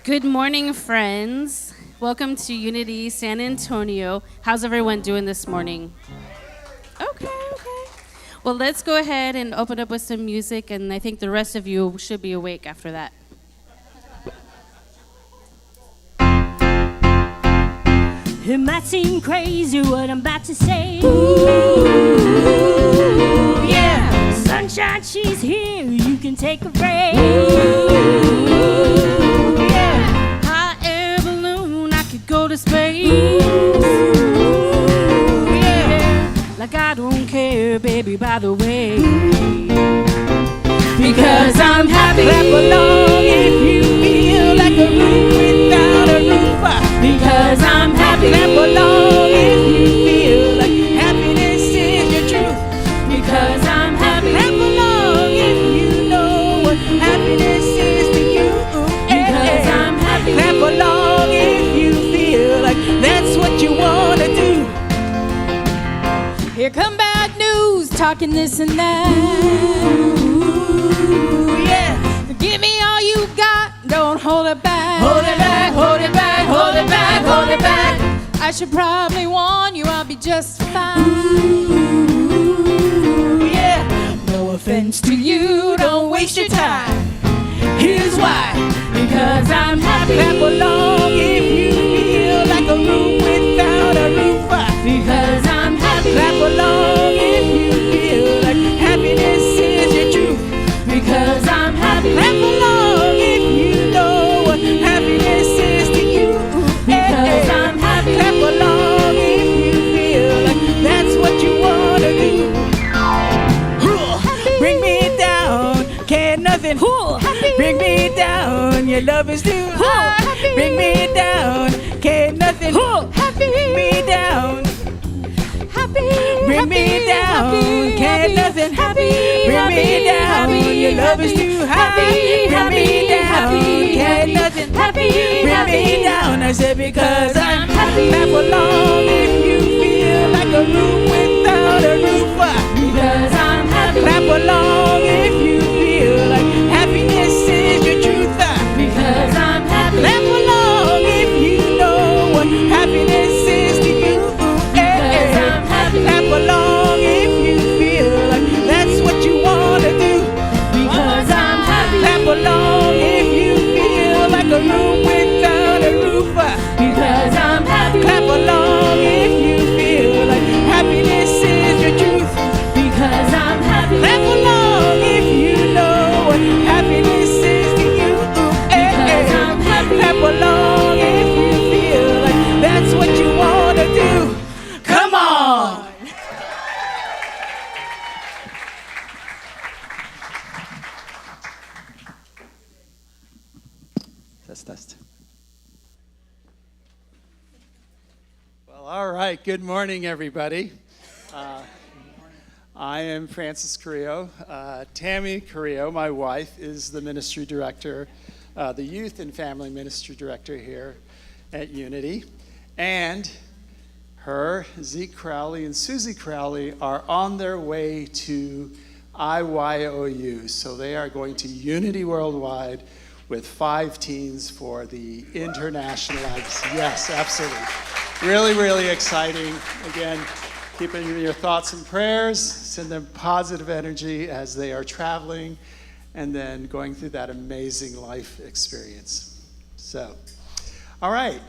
Good morning, friends. Welcome to Unity San Antonio. How's everyone doing this morning? Okay. Well, let's go ahead and open up with some music, and I think the rest of you should be awake after that. It might seem crazy what I'm about to say. Ooh, yeah. Sunshine, she's here. You can take a break. Ooh, yeah. Hot air balloon, I could go to space. Ooh, yeah. Like I don't care, baby, by the way. Because I'm happy. Clap along if you feel like a room without a roof. Because I'm happy. Clap along if you feel like happiness is your truth. Because I'm happy. Clap along if you know what happiness is to you. Because I'm happy. Clap along if you feel like that's what you want to do. Here come bad news, talking this and that. Ooh, yeah. Give me all you got, don't hold it back. Hold it back, hold it back, hold it back, hold it back. I should probably warn you, I'll be just fine. Ooh, yeah. No offense to you, don't waste your time. Here's why. Because I'm happy. Clap along if you feel like a room without a roof. Because I'm happy. Clap along if you feel like happiness is your truth. Because I'm happy. Clap along if you know what happiness is to you. Because I'm happy. Clap along if you feel like that's what you want to do. Bring me down, can't nothing. Bring me down, your love is due. Bring me down, can't nothing. Bring me down. Bring me down, can't nothing. Bring me down, your love is too high. Bring me down, can't nothing. Bring me down, I said because I'm happy. Clap along if you feel like a room without a roof. Because I'm happy. Clap along if you feel like happiness is your truth. Because I'm happy. Clap along if you know what happiness is to you. Because I'm happy. Clap along if you feel like that's what you want to do. Because I'm happy. Clap along if you feel like a room without a roof. Because I'm happy. Clap along if you feel like happiness is your truth. Because I'm happy. Clap along if you know what happiness is to you. Because I'm happy. Clap along if you feel like that's what you want to do. Come on! Test. Well, all right. Good morning, everybody. I am Francis Carrillo. Tammy Carrillo, my wife, is the ministry director, the youth and family ministry director here at Unity. And her, Zeke Crowley and Susie Crowley, are on their way to IYOU. So they are going to Unity Worldwide with 5 teens for the international. Yes, absolutely. Really, really exciting. Again, keeping your thoughts and prayers, send them positive energy as they are traveling and then going through that amazing life experience. So, all right.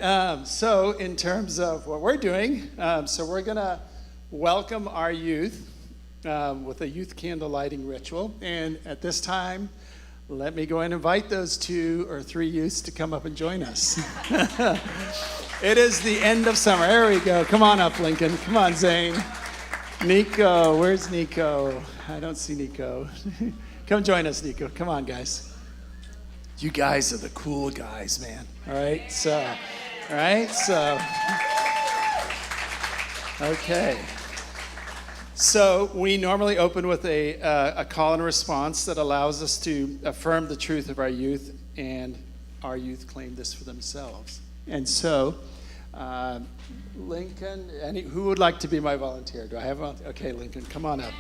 So in terms of what we're doing, so we're going to welcome our youth with a youth candle lighting ritual. And at this time, let me go and invite those 2 or 3 youths to come up and join us. It is the end of summer. There we go. Come on up, Lincoln. Come on, Zane. Nico, where's Nico? I don't see Nico. Come join us, Nico. Come on, guys. You guys are the cool guys, man. All right, so, okay. So we normally open with a call and response that allows us to affirm the truth of our youth, and our youth claim this for themselves. And so, Lincoln, who would like to be my volunteer? Do I have a volunteer? Okay, Lincoln, come on up.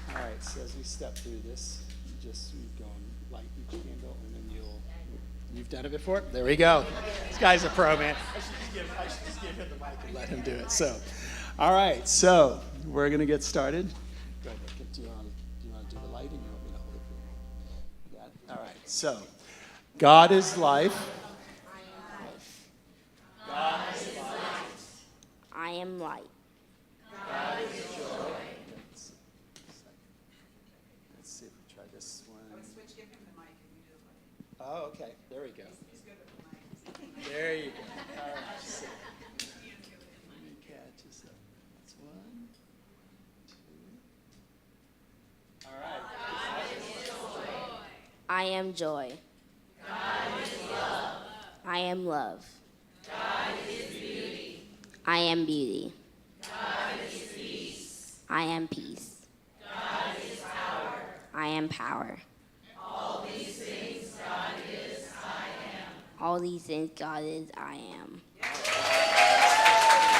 All right, so as we step through this, you go and light each candle, and then you've done it before? There we go. This guy's a pro, man. I should just give him the mic and let him do it. So, all right, so we're going to get started. Go ahead, Lincoln. Do you want to do the lighting, or want me to hold it for you? Yeah? All right, so God is life. God is light. I am light. God is joy. Let's see if we try this one. Give him the mic and you do it. Oh, okay. There we go. He's good with the mic. There you go. All right. So, let me catch this up. That's 1, 2. All right. I am joy. God is love. I am love. God is beauty. I am beauty. God is peace. I am peace. God is power. I am power. All these things God is, I am. All these things God is, I am.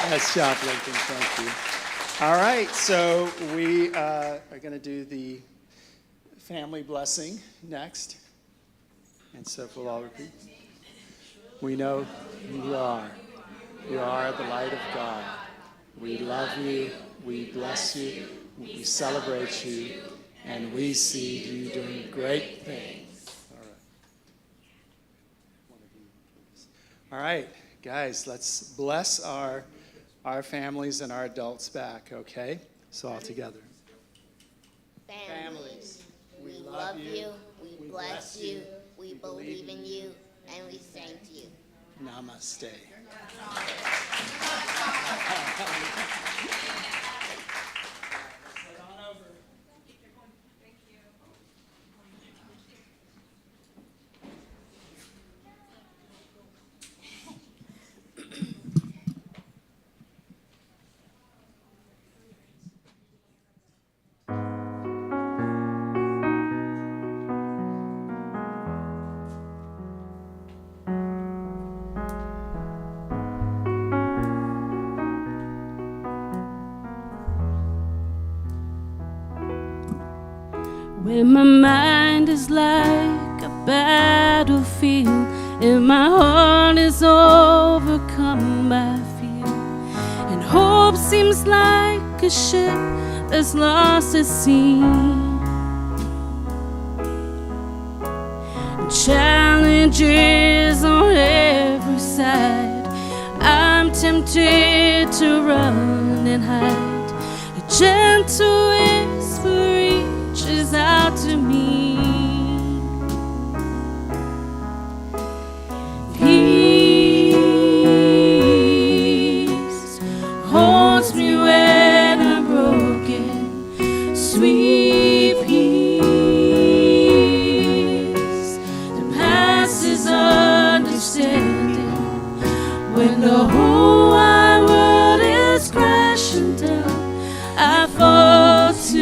Nice job, Lincoln. Thank you. All right. So we are going to do the family blessing next. And so if we'll all repeat. We know you are. You are the light of God. We love you. We bless you. We celebrate you. And we see you doing great things. All right, guys, let's bless our families and our adults back, okay? So all together. Families, we love you. We bless you. We believe in you. And we thank you. Namaste. When my mind is like a battlefield and my heart is overcome by fear, and hope seems like a ship that's lost at sea, and challenges on every side, I'm tempted to run and hide. A gentle whisper reaches out to me. Peace holds me when I'm broken. Sweet peace that passes understanding. When the whole wide world is crashing down, I fall to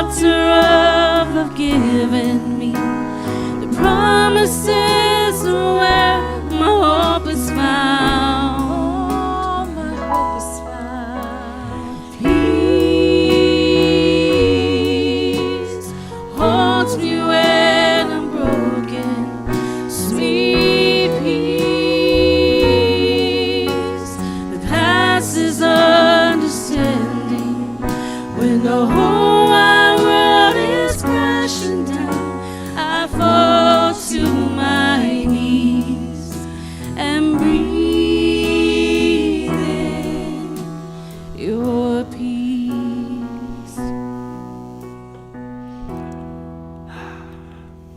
shelter of love given me. The promises are where my hope is found. Oh, my hope is found. Peace holds me when I'm broken. Sweet peace that passes understanding. When the whole wide world is crashing down, I fall to my knees and breathe in your peace.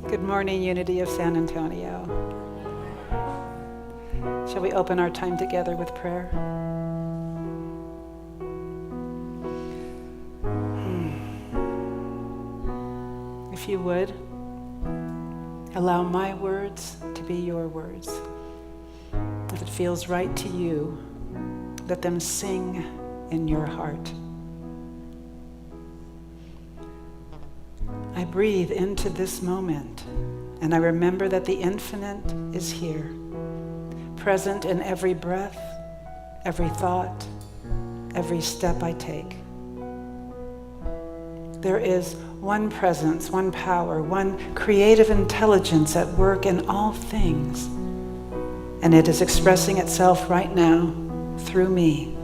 Good morning, Unity of San Antonio. Shall we open our time together with prayer? If you would, allow my words to be your words. If it feels right to you, let them sing in your heart. I breathe into this moment, and I remember that the infinite is here, present in every breath, every thought, every step I take. There is one presence, one power, one creative intelligence at work in all things, and it is expressing itself right now through me,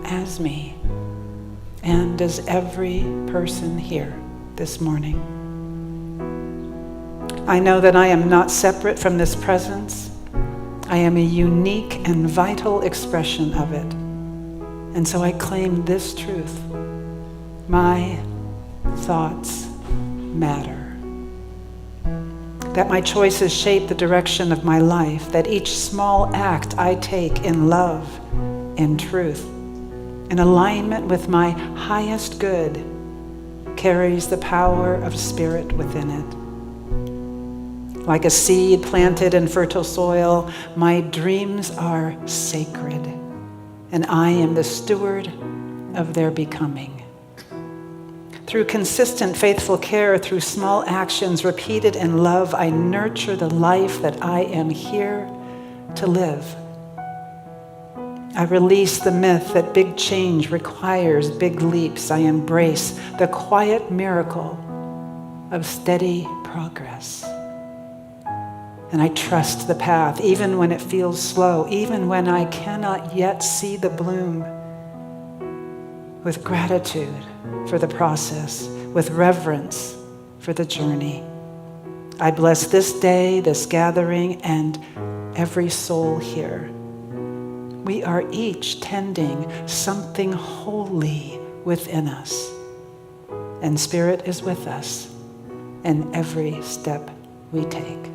as me, and as every person here this morning. I know that I am not separate from this presence. I am a unique and vital expression of it. And so I claim this truth. My thoughts matter. That my choices shape the direction of my life, that each small act I take in love, in truth, in alignment with my highest good, carries the power of spirit within it. Like a seed planted in fertile soil, my dreams are sacred, and I am the steward of their becoming. Through consistent, faithful care, through small actions repeated in love, I nurture the life that I am here to live. I release the myth that big change requires big leaps. I embrace the quiet miracle of steady progress. And I trust the path, even when it feels slow, even when I cannot yet see the bloom. With gratitude for the process, with reverence for the journey. I bless this day, this gathering, and every soul here. We are each tending something holy within us, and Spirit is with us in every step we take.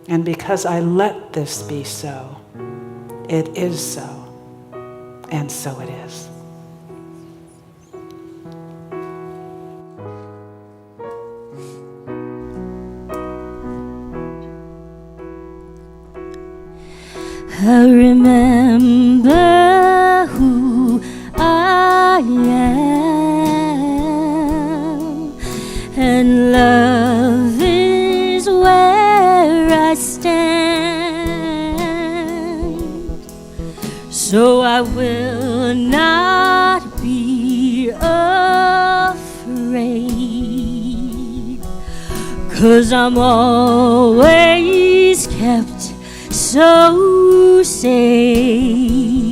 And because I let this be so, it is so, and so it is. I remember who I am, and love is where I stand. So I will not be afraid, 'cause I'm always kept so safe.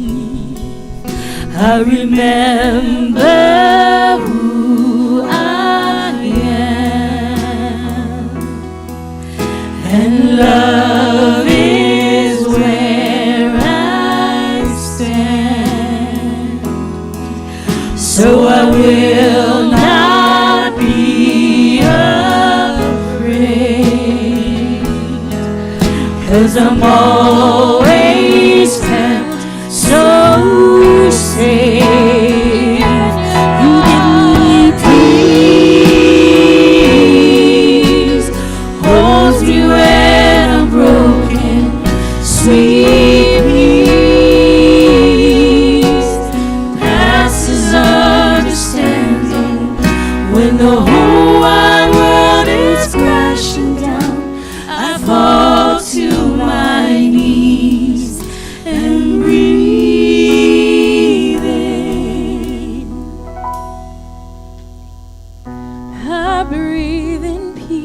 I remember who I am, and love is where I stand. So I will not be afraid, 'cause I'm always kept so safe. You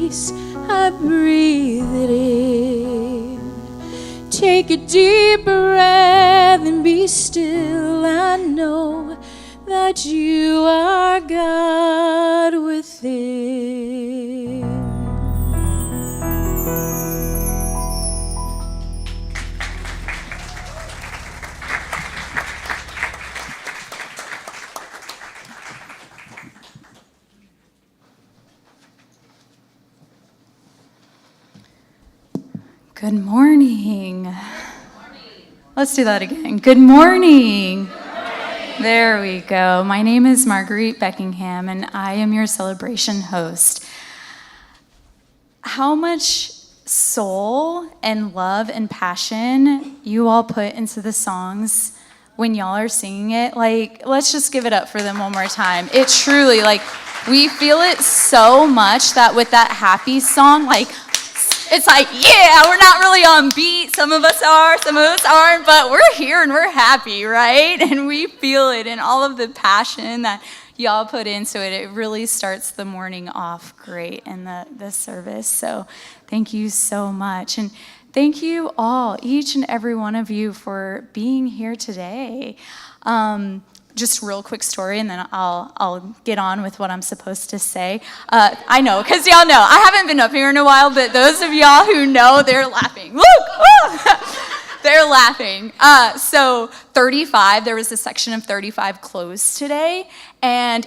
peace, I breathe it in. Take a deep breath and be still. I know that you are God within. Good morning. Let's do that again. Good morning. There we go. My name is Marguerite Beckingham, and I am your celebration host. How much soul and love and passion you all put into the songs when y'all are singing it. Like, let's just give it up for them one more time. It truly, like, we feel it so much that with that happy song, like, it's like, yeah, we're not really on beat. Some of us are, some of us aren't, but we're here and we're happy, right? And we feel it, and all of the passion that y'all put into it, it really starts the morning off great in the service. So thank you so much. And thank you all, each and every one of you, for being here today. Just a real quick story, and then I'll get on with what I'm supposed to say. I know, because y'all know, I haven't been up here in a while, but those of y'all who know, they're laughing. Look! They're laughing. So 35, there was a section of 35 closed today, and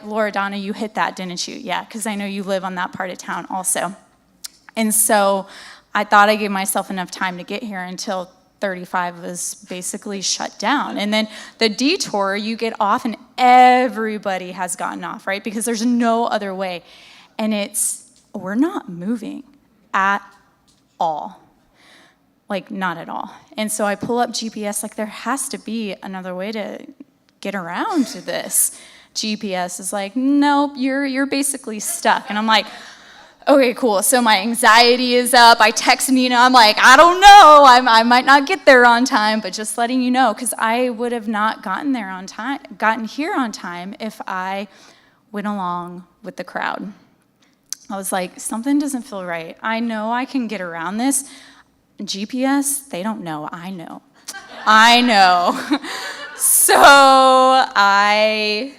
Laura Donna, you hit that, didn't you? Yeah, because I know you live on that part of town also. And so I thought I gave myself enough time to get here until 35 was basically shut down. And then the detour, you get off and everybody has gotten off, right? Because there's no other way. And we're not moving at all. Like, not at all. And so I pull up GPS, like, there has to be another way to get around to this. GPS is like, nope, you're basically stuck. And I'm like, okay, cool. So my anxiety is up. I text Nina. I'm like, I don't know. I might not get there on time, but just letting you know, because I would have not gotten here on time if I went along with the crowd. I was like, something doesn't feel right. I know I can get around this. GPS, they don't know. I know. I know. So I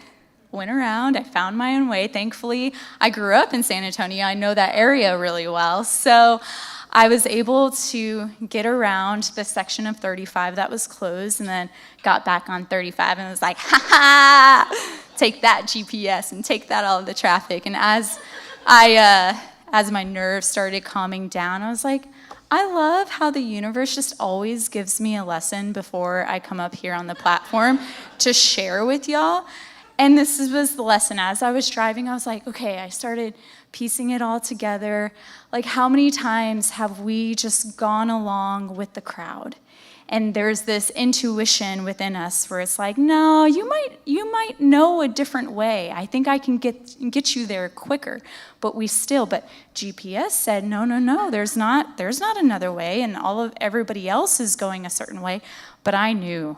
went around, I found my own way. Thankfully, I grew up in San Antonio. I know that area really well. So I was able to get around the section of 35 that was closed, and then got back on 35 and was like, ha ha, take that GPS and take that out of the traffic. And as my nerves started calming down, I was like, I love how the universe just always gives me a lesson before I come up here on the platform to share with y'all. And this was the lesson. As I was driving, I was like, okay, I started piecing it all together. Like, how many times have we just gone along with the crowd? And there's this intuition within us where it's like, no, you might know a different way. I think I can get you there quicker. But GPS said, no, there's not another way, and everybody else is going a certain way. But I knew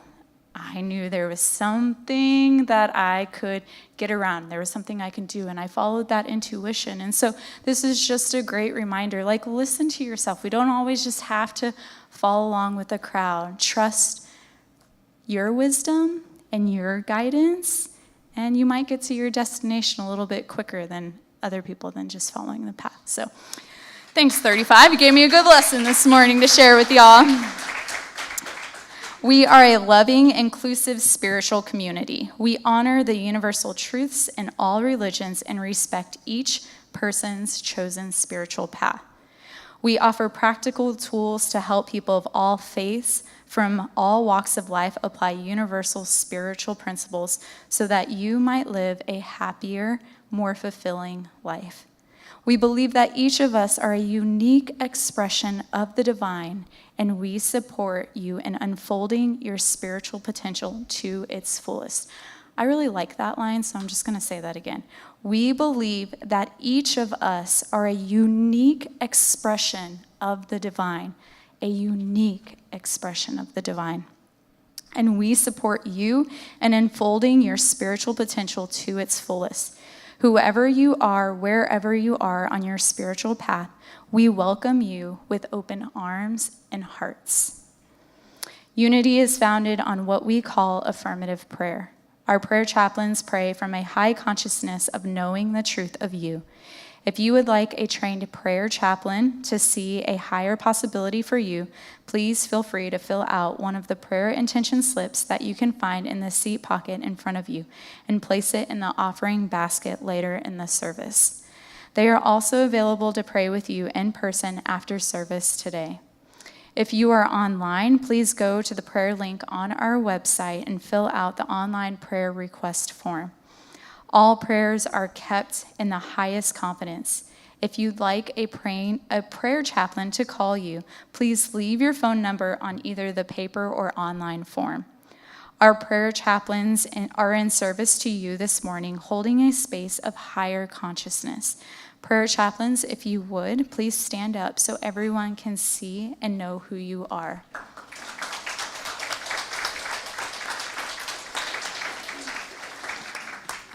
there was something that I could get around. There was something I could do, and I followed that intuition. And so this is just a great reminder, like, listen to yourself. We don't always just have to follow along with the crowd. Trust your wisdom and your guidance, and you might get to your destination a little bit quicker than other people than just following the path. So thanks, 35. You gave me a good lesson this morning to share with y'all. We are a loving, inclusive, spiritual community. We honor the universal truths in all religions and respect each person's chosen spiritual path. We offer practical tools to help people of all faiths from all walks of life apply universal spiritual principles so that you might live a happier, more fulfilling life. We believe that each of us are a unique expression of the divine, and we support you in unfolding your spiritual potential to its fullest. I really like that line, so I'm just going to say that again. We believe that each of us are a unique expression of the divine, a unique expression of the divine. And we support you in unfolding your spiritual potential to its fullest. Whoever you are, wherever you are on your spiritual path, we welcome you with open arms and hearts. Unity is founded on what we call affirmative prayer. Our prayer chaplains pray from a high consciousness of knowing the truth of you. If you would like a trained prayer chaplain to see a higher possibility for you, please feel free to fill out one of the prayer intention slips that you can find in the seat pocket in front of you and place it in the offering basket later in the service. They are also available to pray with you in person after service today. If you are online, please go to the prayer link on our website and fill out the online prayer request form. All prayers are kept in the highest confidence. If you'd like a prayer chaplain to call you, please leave your phone number on either the paper or online form. Our prayer chaplains are in service to you this morning, holding a space of higher consciousness. Prayer chaplains, if you would, please stand up so everyone can see and know who you are.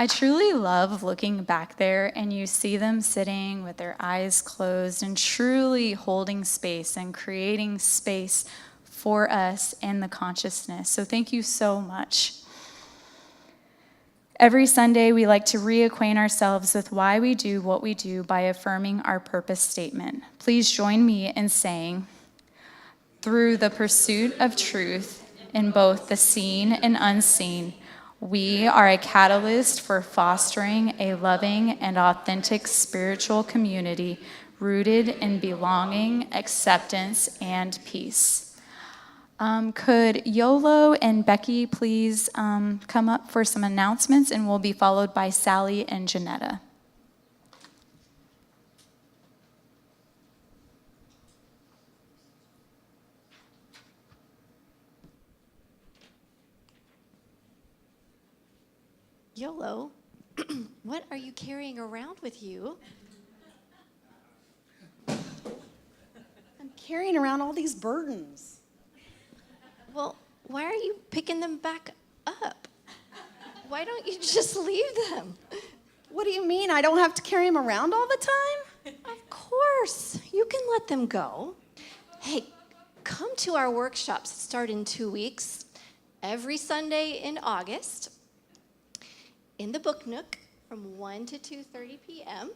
I truly love looking back there and you see them sitting with their eyes closed and truly holding space and creating space for us in the consciousness. So thank you so much. Every Sunday, we like to reacquaint ourselves with why we do what we do by affirming our purpose statement. Please join me in saying, through the pursuit of truth in both the seen and unseen, we are a catalyst for fostering a loving and authentic spiritual community rooted in belonging, acceptance, and peace. Could Yolo and Becky please come up for some announcements, and we'll be followed by Sally and Janetta. YOLO, what are you carrying around with you? I'm carrying around all these burdens. Well, why are you picking them back up? Why don't you just leave them? What do you mean? I don't have to carry them around all the time? Of course, you can let them go. Hey, come to our workshops that start in 2 weeks, every Sunday in August, in the Book Nook from 1 to 2:30 p.m.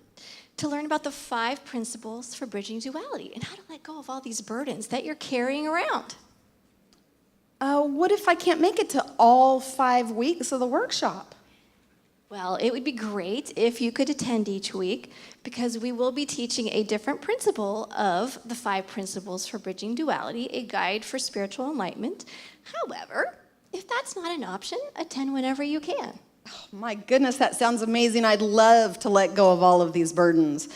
to learn about the 5 principles for bridging duality and how to let go of all these burdens that you're carrying around. What if I can't make it to all 5 weeks of the workshop? Well, it would be great if you could attend each week because we will be teaching a different principle of the 5 principles for bridging duality, a guide for spiritual enlightenment. However, if that's not an option, attend whenever you can. Oh, my goodness, that sounds amazing. I'd love to let go of all of these burdens.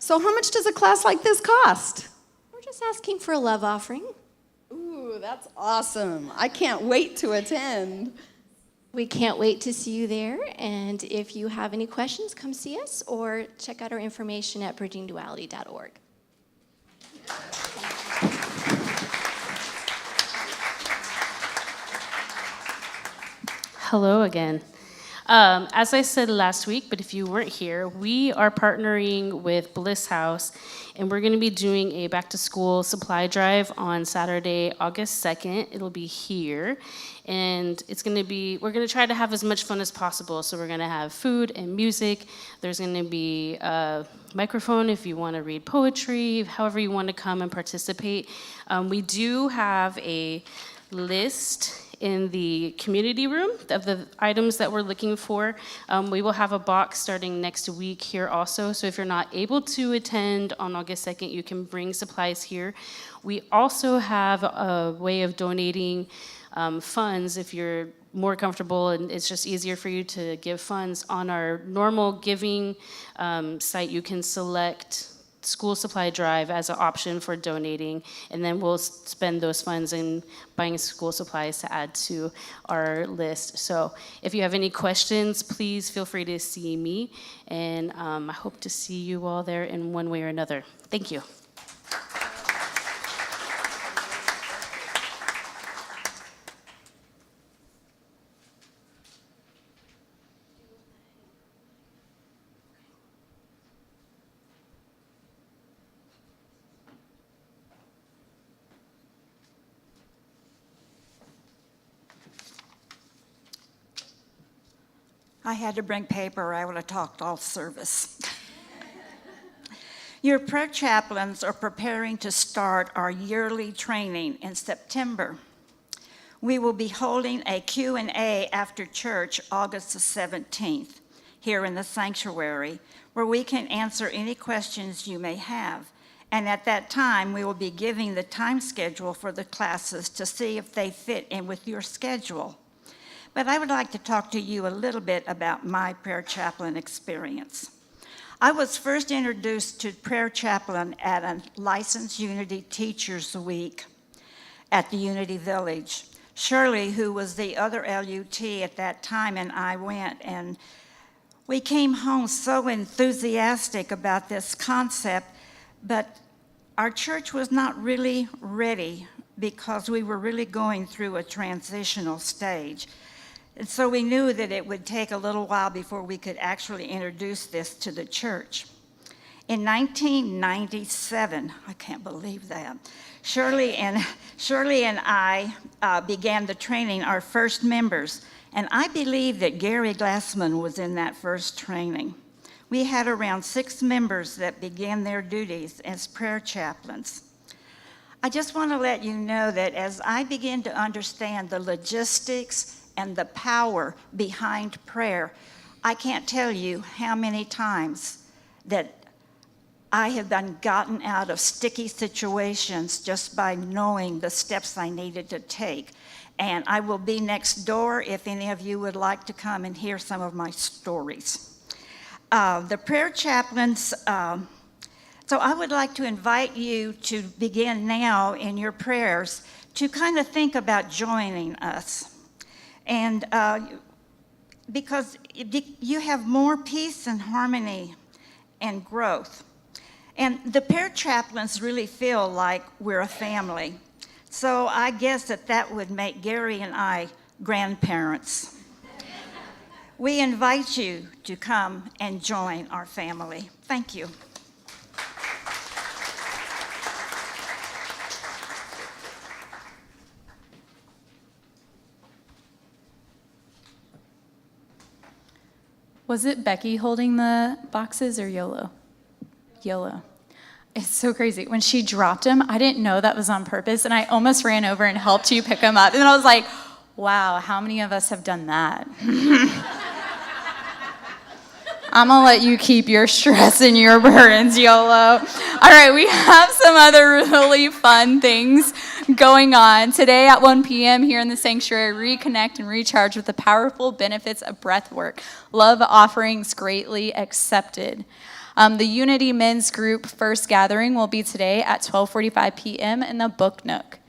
So how much does a class like this cost? We're just asking for a love offering. Ooh, that's awesome. I can't wait to attend. We can't wait to see you there. And if you have any questions, come see us or check out our information at bridgingduality.org. Hello again. As I said last week, but if you weren't here, we are partnering with Bliss House, and we're going to be doing a back-to-school supply drive on Saturday, August 2nd. It'll be here, and we're going to try to have as much fun as possible. So we're going to have food and music. There's going to be a microphone if you want to read poetry, however you want to come and participate. We do have a list in the community room of the items that we're looking for. We will have a box starting next week here also, so if you're not able to attend on August 2nd, you can bring supplies here. We also have a way of donating funds if you're more comfortable and it's just easier for you to give funds. On our normal giving site, you can select school supply drive as an option for donating, and then we'll spend those funds in buying school supplies to add to our list. So if you have any questions, please feel free to see me, and I hope to see you all there in one way or another. Thank you. I had to bring paper or I would have talked all service. Your prayer chaplains are preparing to start our yearly training in September. We will be holding a Q&A after church August the 17th here in the sanctuary, where we can answer any questions you may have. And at that time, we will be giving the time schedule for the classes to see if they fit in with your schedule. But I would like to talk to you a little bit about my prayer chaplain experience. I was first introduced to prayer chaplain at a licensed Unity Teachers Week at the Unity Village. Shirley, who was the other LUT at that time, and I went, and we came home so enthusiastic about this concept, but our church was not really ready because we were really going through a transitional stage. And so we knew that it would take a little while before we could actually introduce this to the church. In 1997, I can't believe that, Shirley and I began the training, our first members, and I believe that Gary Glassman was in that first training. We had around 6 members that began their duties as prayer chaplains. I just want to let you know that as I begin to understand the logistics and the power behind prayer, I can't tell you how many times that I have been gotten out of sticky situations just by knowing the steps I needed to take. And I will be next door if any of you would like to come and hear some of my stories. The prayer chaplains, so I would like to invite you to begin now in your prayers to kind of think about joining us. And because you have more peace and harmony and growth. And the prayer chaplains really feel like we're a family. So I guess that would make Gary and I grandparents. We invite you to come and join our family. Thank you. Was it Becky holding the boxes or YOLO? YOLO. It's so crazy. When she dropped them, I didn't know that was on purpose, and I almost ran over and helped you pick them up. And I was like, wow, how many of us have done that? I'm going to let you keep your stress and your burdens, YOLO. All right, we have some other really fun things going on. Today at 1 p.m. here in the sanctuary, reconnect and recharge with the powerful benefits of breath work. Love offerings greatly accepted. The Unity Men's Group first gathering will be today at 12:45 p.m. in the Book Nook.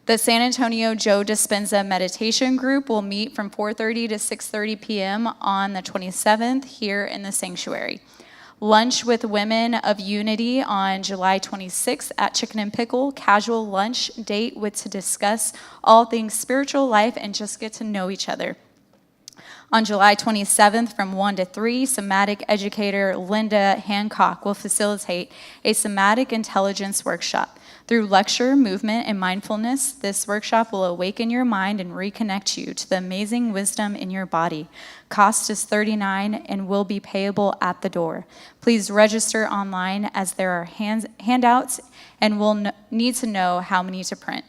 The San Antonio Joe Dispenza Meditation Group will meet from 4:30 to 6:30 p.m. on the 27th here in the sanctuary. Lunch with Women of Unity on July 26th at Chicken and Pickle. Casual lunch date to discuss all things spiritual life and just get to know each other. On July 27th from 1 to 3, somatic educator Linda Hancock will facilitate a somatic intelligence workshop. Through lecture, movement, and mindfulness, this workshop will awaken your mind and reconnect you to the amazing wisdom in your body. Cost is $39 and will be payable at the door. Please register online as there are handouts and we'll need to know how many to print.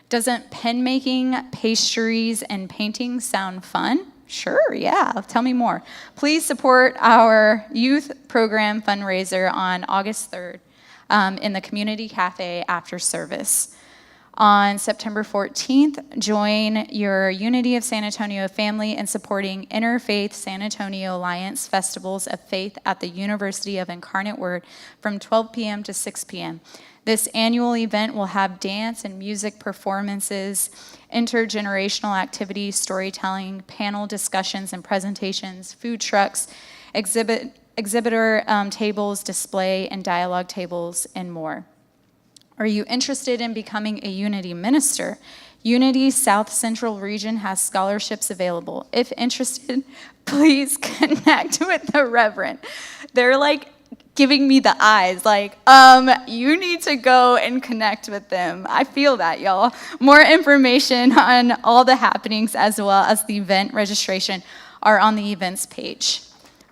Doesn't pen making, pastries, and painting sound fun? Sure, yeah, tell me more. Please support our youth program fundraiser on August 3rd in the community cafe after service. On September 14th, join your Unity of San Antonio family in supporting Interfaith San Antonio Alliance Festivals of Faith at the University of Incarnate Word from 12 p.m. to 6 p.m. This annual event will have dance and music performances, intergenerational activities, storytelling, panel discussions and presentations, food trucks, exhibitor tables, display and dialogue tables, and more. Are you interested in becoming a Unity minister? Unity South Central Region has scholarships available. If interested, please connect with the Reverend. They're like giving me the eyes, like, you need to go and connect with them. I feel that, y'all. More information on all the happenings as well as the event registration are on the events page.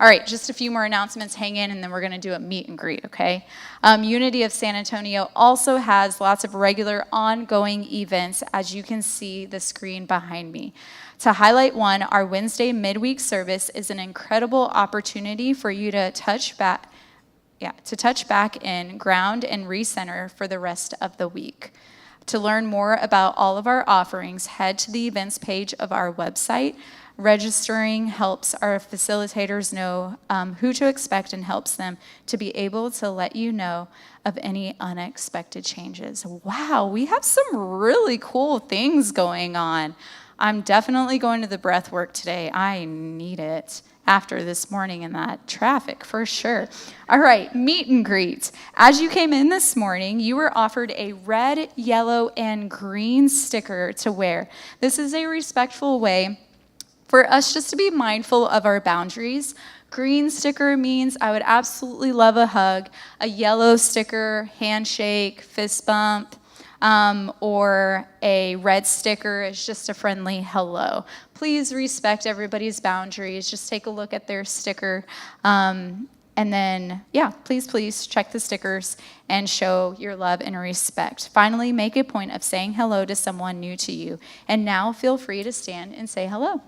All right, just a few more announcements. Hang in, and then we're going to do a meet and greet, okay? Unity of San Antonio also has lots of regular ongoing events, as you can see the screen behind me. To highlight one, our Wednesday midweek service is an incredible opportunity for you to touch back in, ground, and recenter for the rest of the week. To learn more about all of our offerings, head to the events page of our website. Registering helps our facilitators know who to expect and helps them to be able to let you know of any unexpected changes. Wow, we have some really cool things going on. I'm definitely going to the breath work today. I need it after this morning in that traffic, for sure. All right, meet and greet. As you came in this morning, you were offered a red, yellow, and green sticker to wear. This is a respectful way for us just to be mindful of our boundaries. Green sticker means I would absolutely love a hug. A yellow sticker, handshake, fist bump, or a red sticker is just a friendly hello. Please respect everybody's boundaries. Just take a look at their sticker. And then, please check the stickers and show your love and respect. Finally, make a point of saying hello to someone new to you. And now feel free to stand and say hello.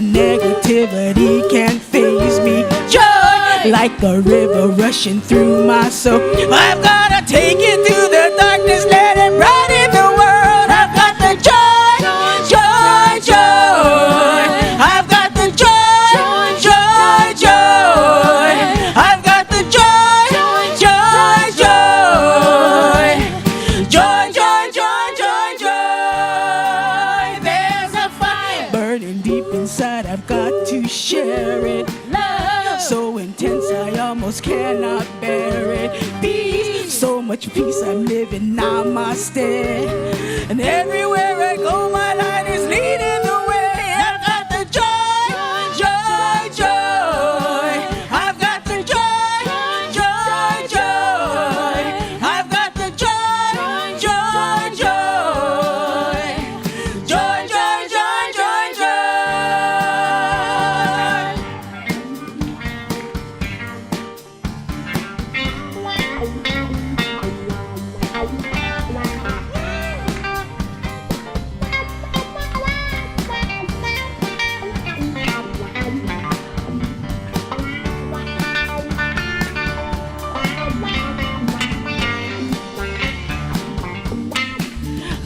negativity can't faze me. Joy, like a river rushing through my soul. I've gotta take it such peace I'm living. Namaste. And everywhere I go, my light is leading the way. I've got the joy, joy, joy. I've got the joy, joy, joy. I've got the joy, joy, joy. Joy, joy, joy, joy,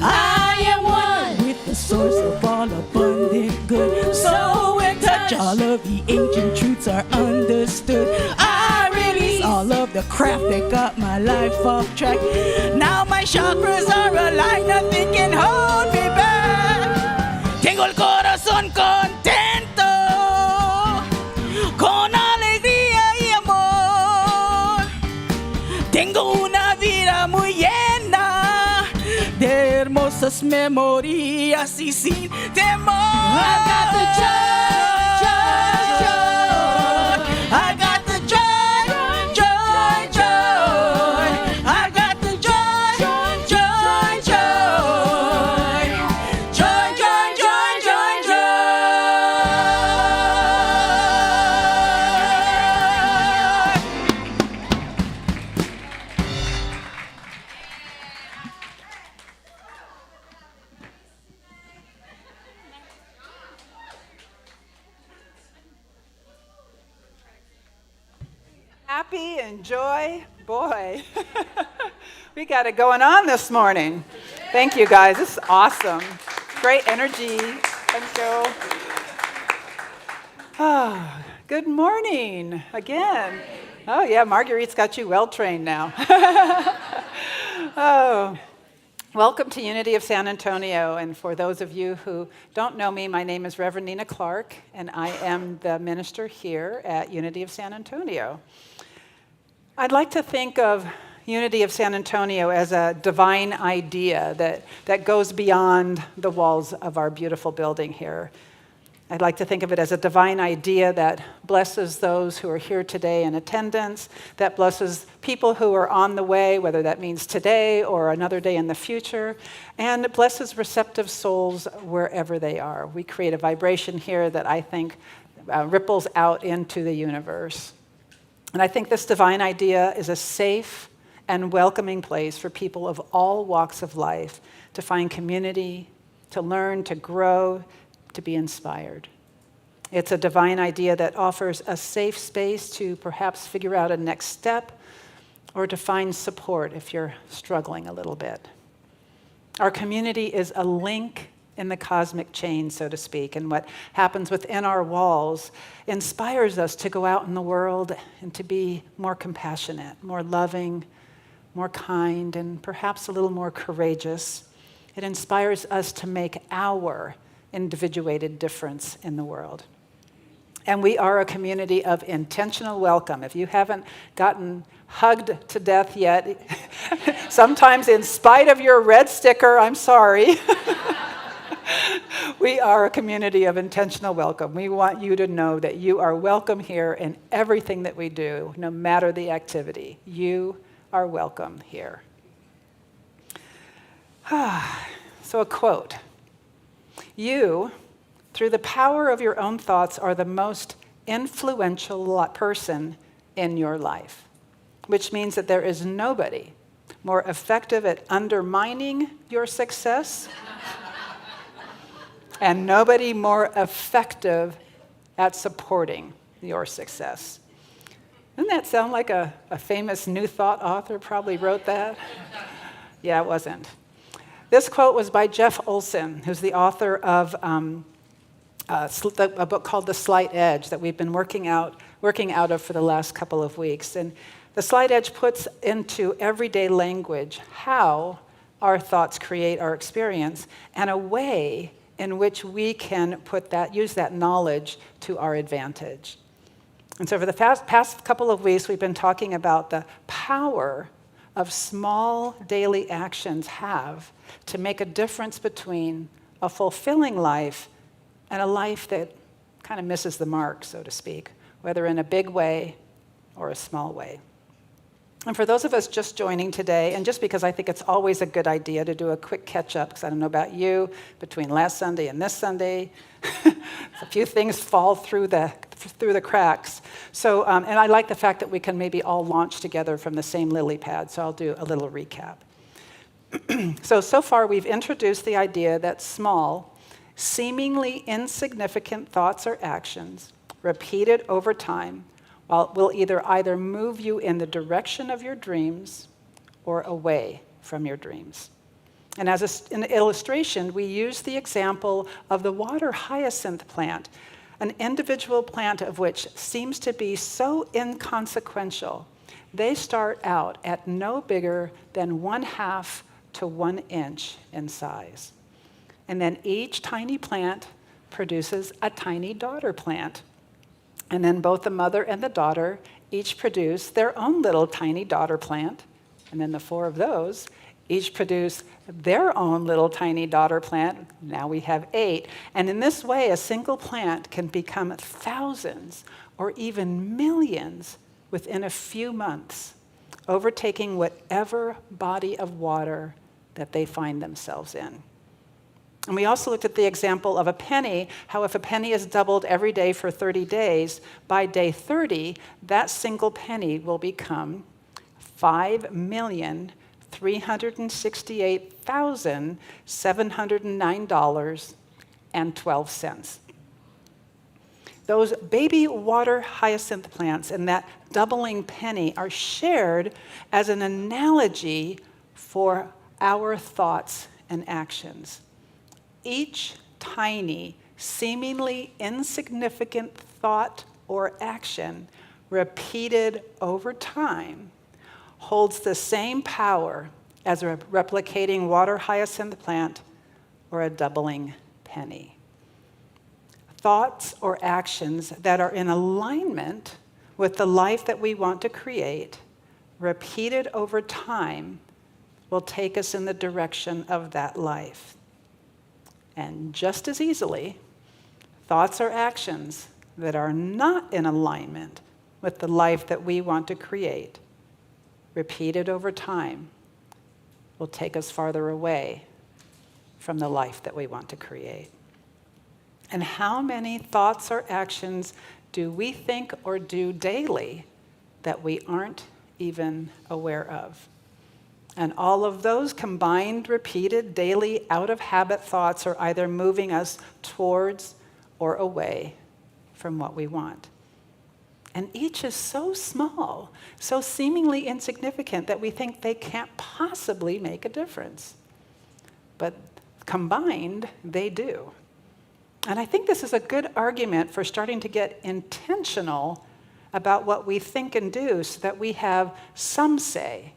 I am one with the source of all abundant good. So in touch, all of the ancient truths are understood. I release all of the crap that got my life off track. Now my chakras are aligned, nothing can hold me back. Tengo el corazón contento, con alegría y amor. Tengo una vida muy llena de hermosas memorias y sin temor. I got the joy, joy, joy. I got the joy, joy, joy. I got the joy, joy, joy. Joy, joy, joy, joy, joy. Happy and joy, boy. We got it going on this morning. Thank you guys, this is awesome. Great energy. Thank you. Oh, good morning again. Oh yeah, Marguerite's got you well trained now. Oh, welcome to Unity of San Antonio. And for those of you who don't know me, my name is Reverend Nina Clark, and I am the minister here at Unity of San Antonio. I'd like to think of Unity of San Antonio as a divine idea that goes beyond the walls of our beautiful building here. I'd like to think of it as a divine idea that blesses those who are here today in attendance, that blesses people who are on the way, whether that means today or another day in the future, and it blesses receptive souls wherever they are. We create a vibration here that I think ripples out into the universe. And I think this divine idea is a safe and welcoming place for people of all walks of life to find community, to learn, to grow, to be inspired. It's a divine idea that offers a safe space to perhaps figure out a next step or to find support if you're struggling a little bit. Our community is a link in the cosmic chain, so to speak, and what happens within our walls inspires us to go out in the world and to be more compassionate, more loving, more kind, and perhaps a little more courageous. It inspires us to make our individuated difference in the world. And we are a community of intentional welcome. If you haven't gotten hugged to death yet, sometimes in spite of your red sticker, I'm sorry. We are a community of intentional welcome. We want you to know that you are welcome here in everything that we do, no matter the activity. You are welcome here. So a quote. You, through the power of your own thoughts, are the most influential person in your life, which means that there is nobody more effective at undermining your success and nobody more effective at supporting your success. Doesn't that sound like a famous New Thought author probably wrote that? Yeah, it wasn't. This quote was by Jeff Olson, who's the author of a book called The Slight Edge that we've been working out of for the last couple of weeks. And The Slight Edge puts into everyday language how our thoughts create our experience and a way in which we can use that knowledge to our advantage. And so for the past couple of weeks, we've been talking about the power of small daily actions have to make a difference between a fulfilling life and a life that kind of misses the mark, so to speak, whether in a big way or a small way. And for those of us just joining today, and just because I think it's always a good idea to do a quick catch-up, because I don't know about you, between last Sunday and this Sunday, a few things fall through the cracks. So, and I like the fact that we can maybe all launch together from the same lily pad, so I'll do a little recap. So far we've introduced the idea that small, seemingly insignificant thoughts or actions, repeated over time, will either move you in the direction of your dreams or away from your dreams. And as an illustration, we use the example of the water hyacinth plant, an individual plant of which seems to be so inconsequential. They start out at no bigger than 1/2 to 1 inch in size. And then each tiny plant produces a tiny daughter plant. And then both the mother and the daughter each produce their own little tiny daughter plant. And then the 4 of those each produce their own little tiny daughter plant. Now we have 8. And in this way, a single plant can become thousands or even millions within a few months, overtaking whatever body of water that they find themselves in. And we also looked at the example of a penny, how if a penny is doubled every day for 30 days, by day 30, that single penny will become $5,368,709.12. Those baby water hyacinth plants and that doubling penny are shared as an analogy for our thoughts and actions. Each tiny, seemingly insignificant thought or action repeated over time holds the same power as a replicating water hyacinth plant or a doubling penny. Thoughts or actions that are in alignment with the life that we want to create, repeated over time, will take us in the direction of that life. And just as easily, thoughts or actions that are not in alignment with the life that we want to create, repeated over time, will take us farther away from the life that we want to create. And how many thoughts or actions do we think or do daily that we aren't even aware of? And all of those combined, repeated, daily, out-of-habit thoughts are either moving us towards or away from what we want. And each is so small, so seemingly insignificant that we think they can't possibly make a difference. But combined, they do. And I think this is a good argument for starting to get intentional about what we think and do so that we have some say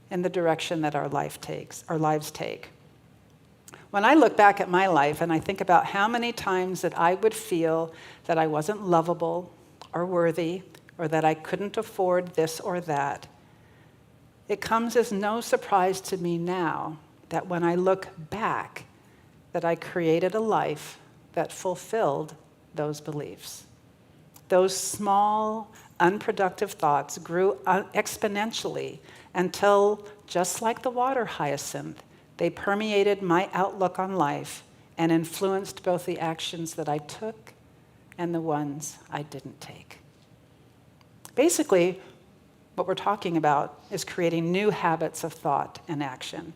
in the direction that our lives take. When I look back at my life and I think about how many times that I would feel that I wasn't lovable or worthy or that I couldn't afford this or that, it comes as no surprise to me now that when I look back, that I created a life that fulfilled those beliefs. Those small, unproductive thoughts grew exponentially until, just like the water hyacinth, they permeated my outlook on life and influenced both the actions that I took and the ones I didn't take. Basically, what we're talking about is creating new habits of thought and action.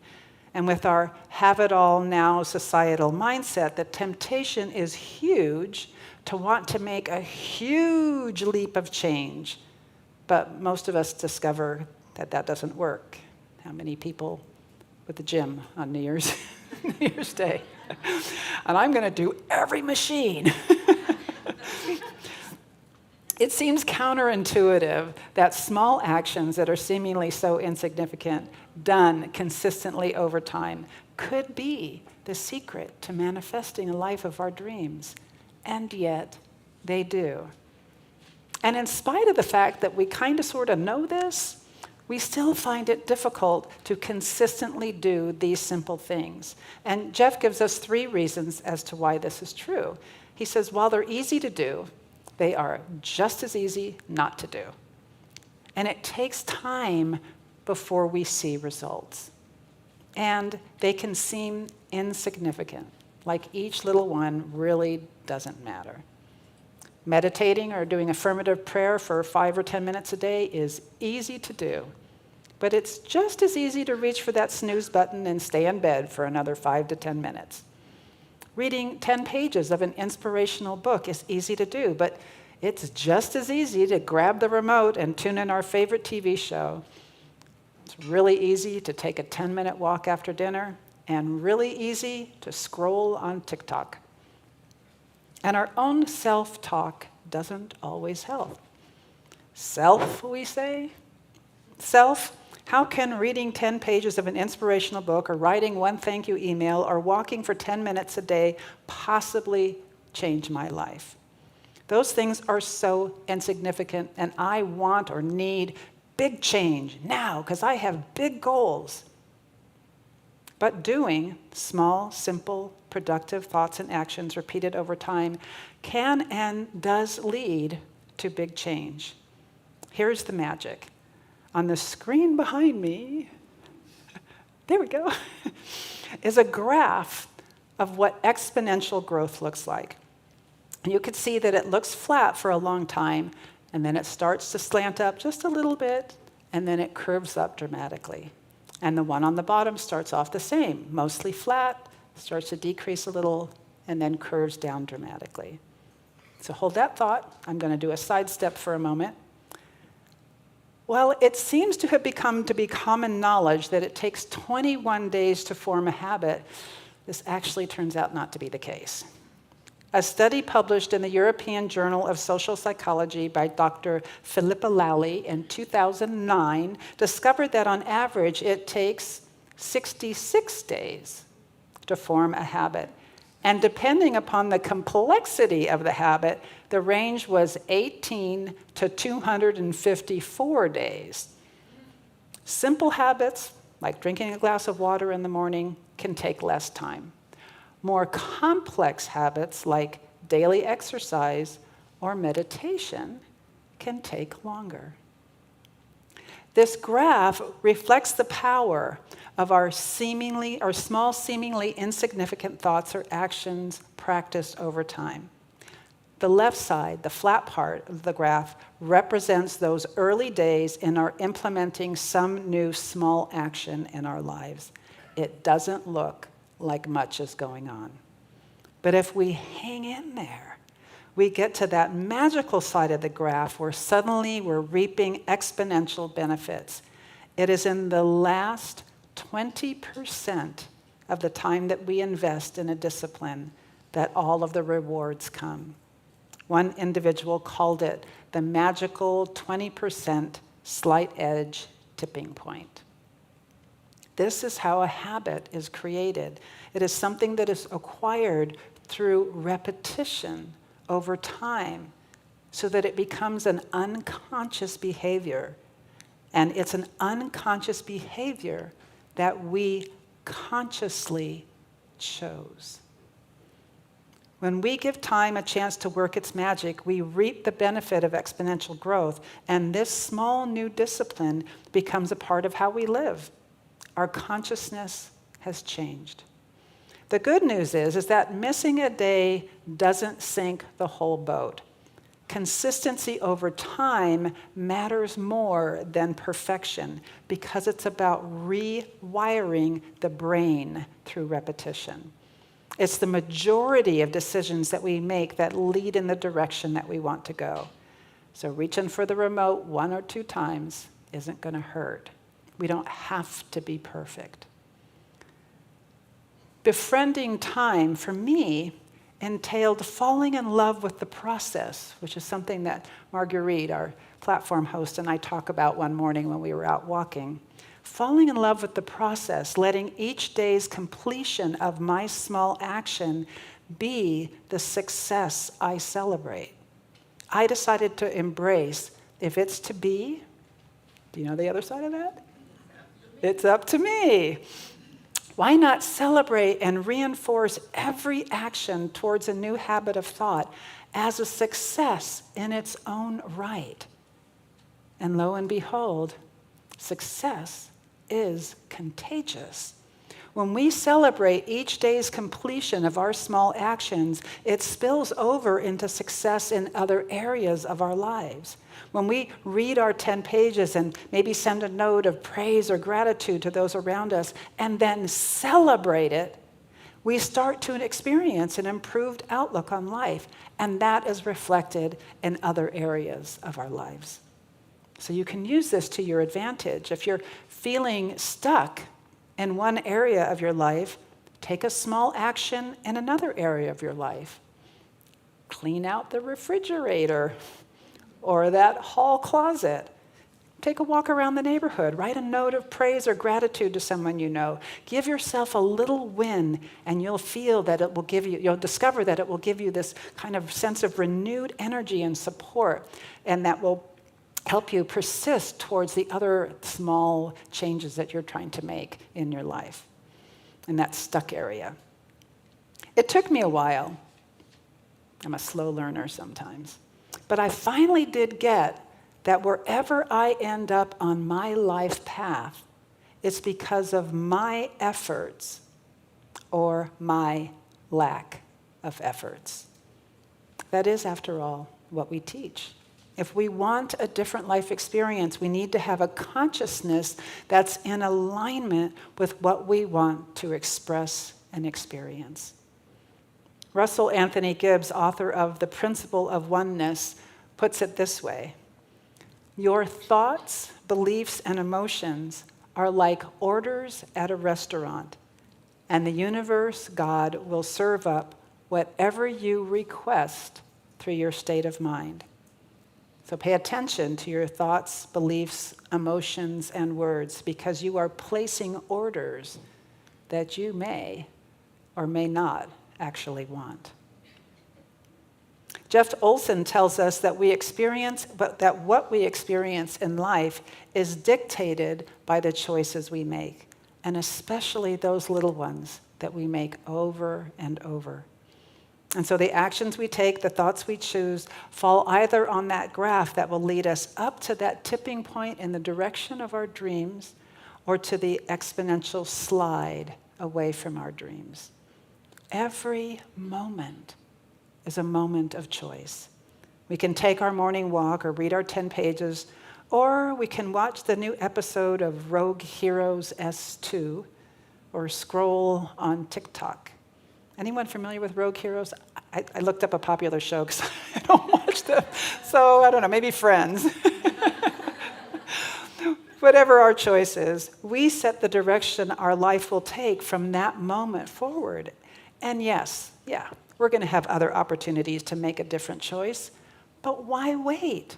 And with our have-it-all-now societal mindset, the temptation is huge to want to make a huge leap of change. But most of us discover that that doesn't work. How many people with the gym on New Year's Day? And I'm going to do every machine. It seems counterintuitive that small actions that are seemingly so insignificant, done consistently over time, could be the secret to manifesting a life of our dreams. And yet, they do. And in spite of the fact that we kind of sort of know this, we still find it difficult to consistently do these simple things. And Jeff gives us 3 reasons as to why this is true. He says, while they're easy to do, they are just as easy not to do. And it takes time before we see results. And they can seem insignificant, like each little one really doesn't matter. Meditating or doing affirmative prayer for 5 or 10 minutes a day is easy to do, but it's just as easy to reach for that snooze button and stay in bed for another 5 to 10 minutes. Reading 10 pages of an inspirational book is easy to do, but it's just as easy to grab the remote and tune in our favorite TV show. It's really easy to take a 10-minute walk after dinner, and really easy to scroll on TikTok. And our own self-talk doesn't always help. Self, we say? Self, how can reading 10 pages of an inspirational book or writing one thank you email or walking for 10 minutes a day possibly change my life? Those things are so insignificant, and I want or need big change now because I have big goals. But doing small, simple, productive thoughts and actions repeated over time can and does lead to big change. Here's the magic. On the screen behind me, there we go, is a graph of what exponential growth looks like. And you can see that it looks flat for a long time, and then it starts to slant up just a little bit, and then it curves up dramatically. And the one on the bottom starts off the same, mostly flat, starts to decrease a little, and then curves down dramatically. So hold that thought. I'm going to do a sidestep for a moment. Well, it seems to have become to be common knowledge that it takes 21 days to form a habit. This actually turns out not to be the case. A study published in the European Journal of Social Psychology by Dr. Philippa Lally in 2009 discovered that on average it takes 66 days to form a habit. And depending upon the complexity of the habit, the range was 18 to 254 days. Simple habits, like drinking a glass of water in the morning, can take less time. More complex habits like daily exercise or meditation can take longer. This graph reflects the power of our small, seemingly insignificant thoughts or actions practiced over time. The left side, the flat part of the graph, represents those early days in our implementing some new small action in our lives. It doesn't look like much is going on. But if we hang in there, we get to that magical side of the graph where suddenly we're reaping exponential benefits. It is in the last 20% of the time that we invest in a discipline that all of the rewards come. One individual called it the magical 20% slight edge tipping point. This is how a habit is created. It is something that is acquired through repetition over time so that it becomes an unconscious behavior. And it's an unconscious behavior that we consciously chose. When we give time a chance to work its magic, we reap the benefit of exponential growth, and this small new discipline becomes a part of how we live. Our consciousness has changed. The good news is that missing a day doesn't sink the whole boat. Consistency over time matters more than perfection because it's about rewiring the brain through repetition. It's the majority of decisions that we make that lead in the direction that we want to go. So reaching for the remote 1 or 2 times isn't going to hurt. We don't have to be perfect. Befriending time, for me, entailed falling in love with the process, which is something that Marguerite, our platform host, and I talk about one morning when we were out walking. Falling in love with the process, letting each day's completion of my small action be the success I celebrate. I decided to embrace, if it's to be, Do you know the other side of that? It's up to me. Why not celebrate and reinforce every action towards a new habit of thought as a success in its own right? And lo and behold, success is contagious. When we celebrate each day's completion of our small actions, it spills over into success in other areas of our lives. When we read our 10 pages and maybe send a note of praise or gratitude to those around us and then celebrate it, we start to experience an improved outlook on life, and that is reflected in other areas of our lives. So you can use this to your advantage. If you're feeling stuck in one area of your life, take a small action in another area of your life. Clean out the refrigerator or that hall closet. Take a walk around the neighborhood. Write a note of praise or gratitude to someone you know. Give yourself a little win, and you'll feel that it will give you, you'll discover that it will give you this kind of sense of renewed energy and support, and that will help you persist towards the other small changes that you're trying to make in your life, in that stuck area. It took me a while. I'm a slow learner sometimes. But I finally did get that wherever I end up on my life path, it's because of my efforts or my lack of efforts. That is, after all, what we teach. If we want a different life experience, we need to have a consciousness that's in alignment with what we want to express and experience. Russell Anthony Gibbs, author of The Principle of Oneness, puts it this way: your thoughts, beliefs, and emotions are like orders at a restaurant, and the universe, God, will serve up whatever you request through your state of mind. So pay attention to your thoughts, beliefs, emotions, and words, because you are placing orders that you may or may not actually want. Jeff Olson tells us that what we experience in life is dictated by the choices we make, and especially those little ones that we make over and over. And so the actions we take, the thoughts we choose, fall either on that graph that will lead us up to that tipping point in the direction of our dreams, or to the exponential slide away from our dreams. Every moment is a moment of choice. We can take our morning walk or read our 10 pages, or we can watch the new episode of Rogue Heroes S2 or scroll on TikTok. Anyone familiar with Rogue Heroes? I looked up a popular show because I don't watch them. So I don't know, maybe Friends. Whatever our choice is, we set the direction our life will take from that moment forward. And yes, we're going to have other opportunities to make a different choice, but why wait?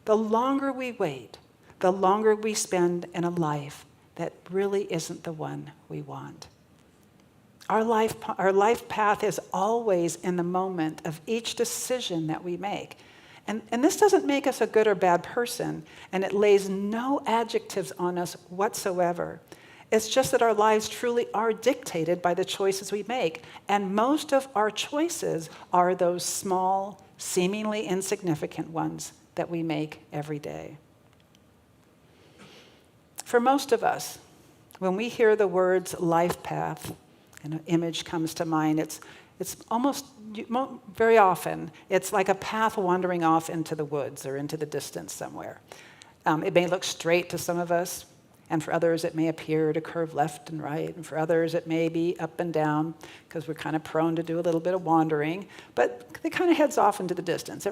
The longer we wait, the longer we spend in a life that really isn't the one we want. Our life path is always in the moment of each decision that we make. And this doesn't make us a good or bad person, and it lays no adjectives on us whatsoever. It's just that our lives truly are dictated by the choices we make, and most of our choices are those small, seemingly insignificant ones that we make every day. For most of us, when we hear the words life path, and an image comes to mind, it's almost, very often, it's like a path wandering off into the woods or into the distance somewhere. It may look straight to some of us, and for others it may appear to curve left and right, and for others it may be up and down, because we're kind of prone to do a little bit of wandering, but it kind of heads off into the distance.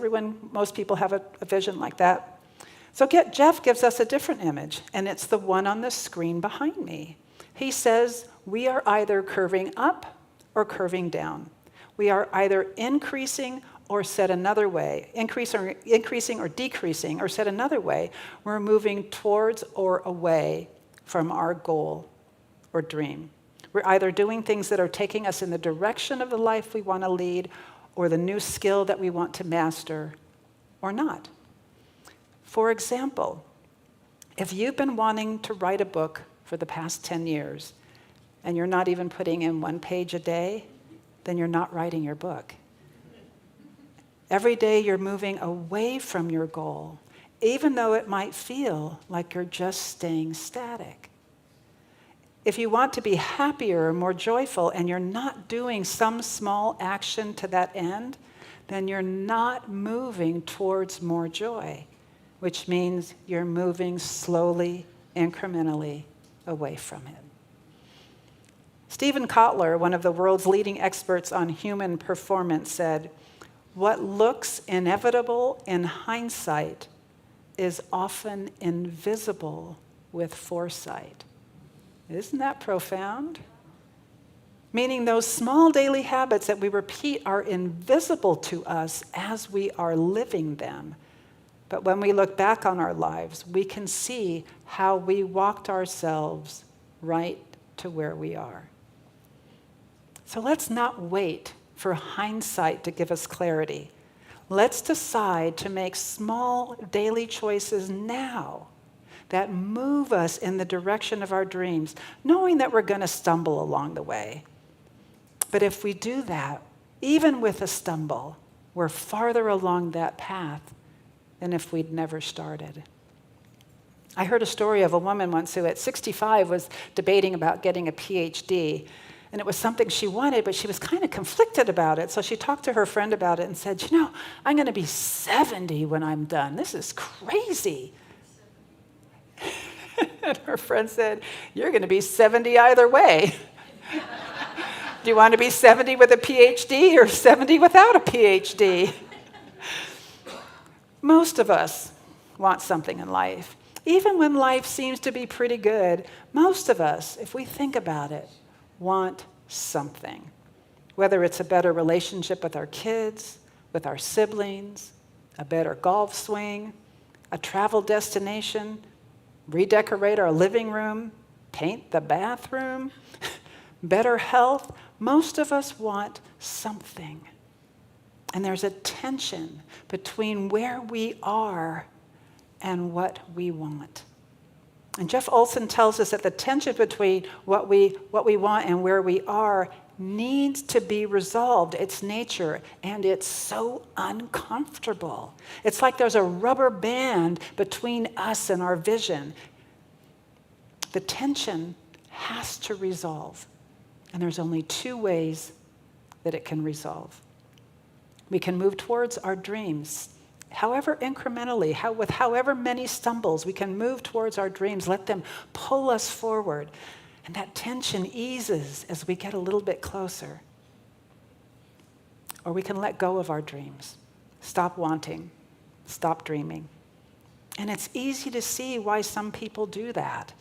Most people have a vision like that. So Jeff gives us a different image, and it's the one on the screen behind me. He says we are either curving up or curving down. We are either increasing or said another way, increasing or decreasing, or said another way, we're moving towards or away from our goal or dream. We're either doing things that are taking us in the direction of the life we want to lead, or the new skill that we want to master, or not. For example, If you've been wanting to write a book for the past 10 years and you're not even putting in 1 page a day, then you're not writing your book. Every day you're moving away from your goal, even though it might feel like you're just staying static. If you want to be happier or more joyful and you're not doing some small action to that end, then you're not moving towards more joy, which means you're moving slowly, incrementally away from it. Stephen Kotler, one of the world's leading experts on human performance, said, "What looks inevitable in hindsight is often invisible with foresight." Isn't that profound? Meaning those small daily habits that we repeat are invisible to us as we are living them. But when we look back on our lives, we can see how we walked ourselves right to where we are. So let's not wait for hindsight to give us clarity. Let's decide to make small daily choices now that move us in the direction of our dreams, knowing that we're going to stumble along the way. But if we do that, even with a stumble, we're farther along that path than if we'd never started. I heard a story of a woman once who at 65 was debating about getting a PhD. And it was something she wanted, but she was kind of conflicted about it. So she talked to her friend about it and said, I'm going to be 70 when I'm done. This is crazy. And her friend said, you're going to be 70 either way. Do you want to be 70 with a PhD or 70 without a PhD? Most of us want something in life. Even when life seems to be pretty good, most of us, if we think about it, want something. Whether it's a better relationship with our kids, with our siblings, a better golf swing, a travel destination, redecorate our living room, paint the bathroom, better health. Most of us want something. And there's a tension between where we are and what we want. And Jeff Olson tells us that the tension between what we want and where we are needs to be resolved. It's nature, and it's so uncomfortable. It's like there's a rubber band between us and our vision. The tension has to resolve, and there's only 2 ways that it can resolve. We can move towards our dreams, however incrementally, with however many stumbles, we can move towards our dreams, let them pull us forward. And that tension eases as we get a little bit closer. Or we can let go of our dreams, stop wanting, stop dreaming. And it's easy to see why some people do that.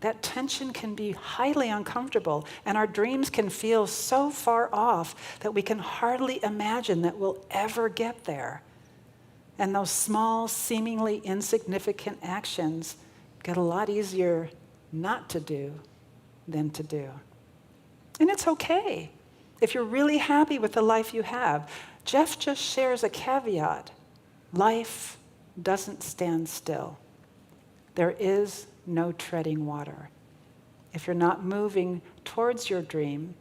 That tension can be highly uncomfortable, and our dreams can feel so far off that we can hardly imagine that we'll ever get there. And those small, seemingly insignificant actions get a lot easier not to do than to do. And it's okay if you're really happy with the life you have. Jeff just shares a caveat. Life doesn't stand still. There is no treading water. If you're not moving towards your dream,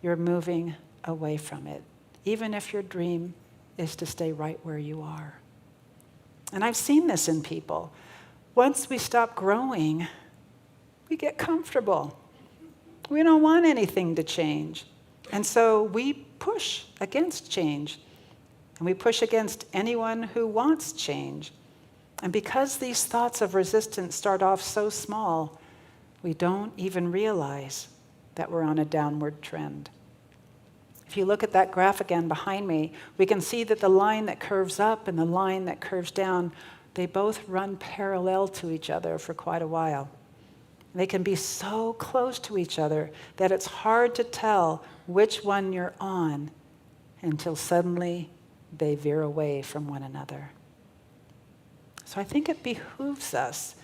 you're moving away from it, even if your dream is to stay right where you are. And I've seen this in people. Once we stop growing, we get comfortable. We don't want anything to change. And so we push against change. And we push against anyone who wants change. And because these thoughts of resistance start off so small, we don't even realize that we're on a downward trend. If you look at that graph again behind me, we can see that the line that curves up and the line that curves down, they both run parallel to each other for quite a while. They can be so close to each other that it's hard to tell which one you're on until suddenly they veer away from one another. So I think it behooves us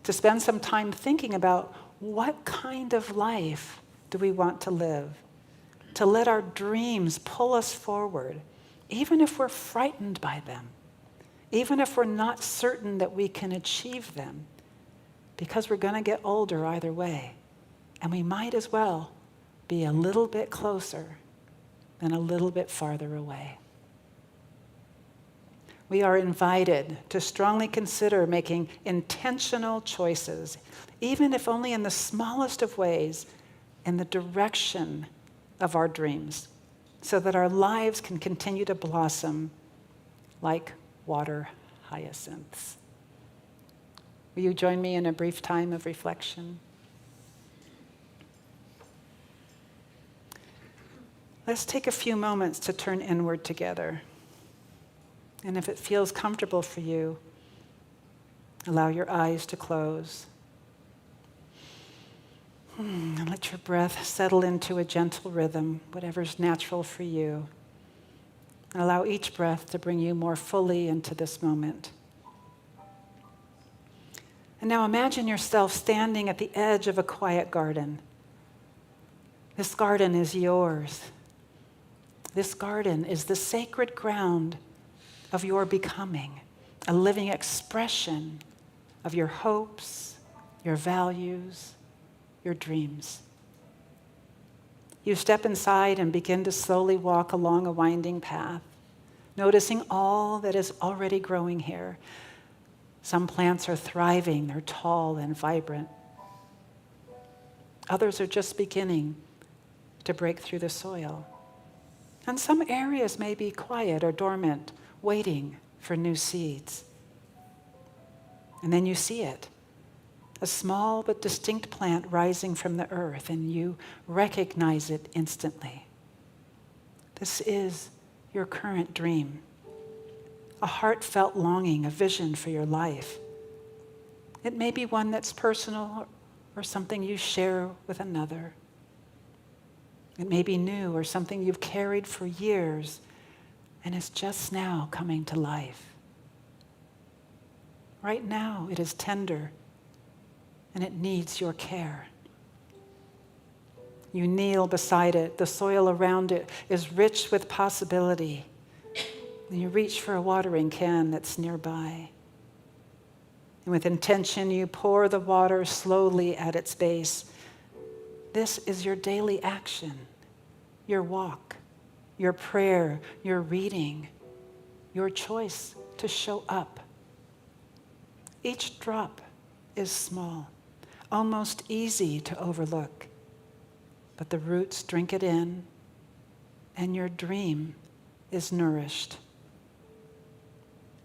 to spend some time thinking about what kind of life do we want to live? To let our dreams pull us forward, even if we're frightened by them, even if we're not certain that we can achieve them. because we're going to get older either way. And we might as well be a little bit closer than a little bit farther away. We are invited to strongly consider making intentional choices, even if only in the smallest of ways, in the direction of our dreams, so that our lives can continue to blossom like water hyacinths. Will you join me in a brief time of reflection? Let's take a few moments to turn inward together. And if it feels comfortable for you, allow your eyes to close. And let your breath settle into a gentle rhythm, whatever's natural for you. And allow each breath to bring you more fully into this moment. And now imagine yourself standing at the edge of a quiet garden. This garden is yours. This garden is the sacred ground of your becoming, a living expression of your hopes, your values, your dreams. You step inside and begin to slowly walk along a winding path, noticing all that is already growing here. Some plants are thriving, they're tall and vibrant. Others are just beginning to break through the soil. And some areas may be quiet or dormant, waiting for new seeds. And then you see it, a small but distinct plant rising from the earth, and you recognize it instantly. This is your current dream, a heartfelt longing, a vision for your life. It may be one that's personal or something you share with another. It may be new or something you've carried for years and is just now coming to life. Right now, it is tender and it needs your care. You kneel beside it. The soil around it is rich with possibility. And you reach for a watering can that's nearby. And with intention, you pour the water slowly at its base. This is your daily action, your walk, your prayer, your reading, your choice to show up. Each drop is small, almost easy to overlook. But the roots drink it in, and your dream is nourished.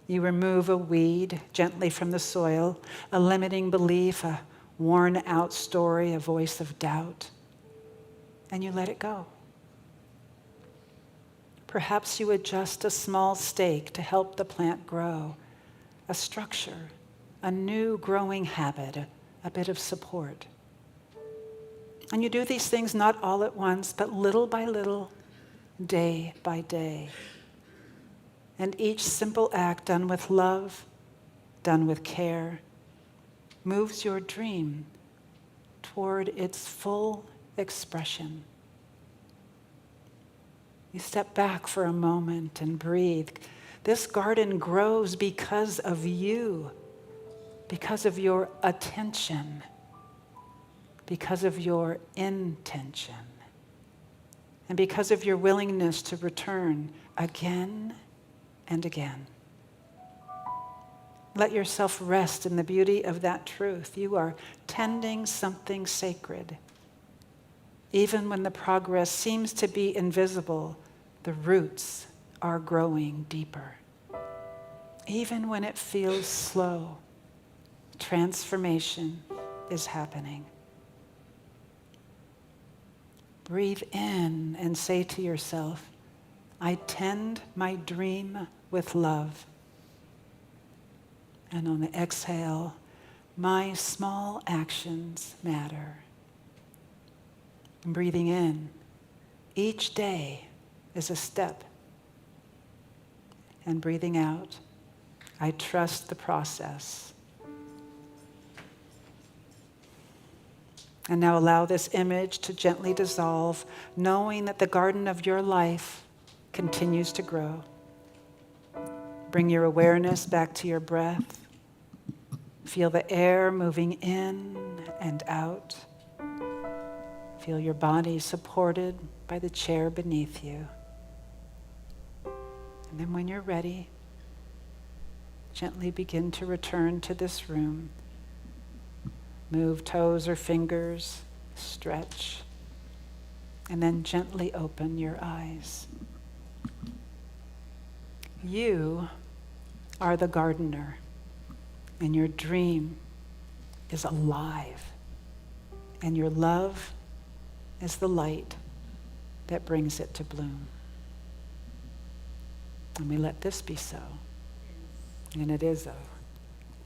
You remove a weed gently from the soil, a limiting belief, a worn-out story, a voice of doubt, and you let it go. Perhaps you adjust a small stake to help the plant grow, a structure, a new growing habit, a bit of support. And you do these things not all at once, but little by little, day by day. And each simple act done with love, done with care, moves your dream toward its full expression. You step back for a moment and breathe. This garden grows because of you, because of your attention, because of your intention, and because of your willingness to return again and again. Let yourself rest in the beauty of that truth. You are tending something sacred. Even when the progress seems to be invisible, the roots are growing deeper. Even when it feels slow, transformation is happening. Breathe in and say to yourself, I tend my dream with love. And on the exhale, my small actions matter. And breathing in, each day is a step. And breathing out, I trust the process. And now allow this image to gently dissolve, knowing that the garden of your life continues to grow. Bring your awareness back to your breath. Feel the air moving in and out. Feel your body supported by the chair beneath you. And then when you're ready, gently begin to return to this room. Move toes or fingers, stretch, and then gently open your eyes. You are the gardener, and your dream is alive, and your love is the light that brings it to bloom. And we let this be so. And it is so.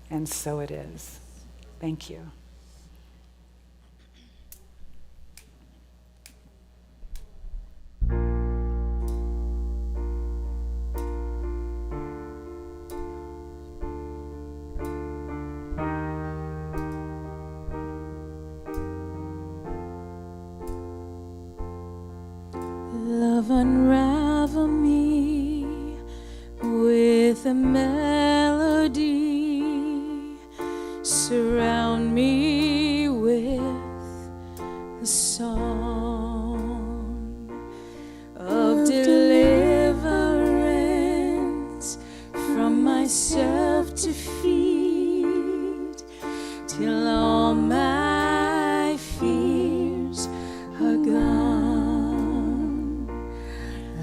And so it is. Thank you. Love, unravel me with a melody. Surround me with a song of deliverance from myself defeat, till all my fears are gone.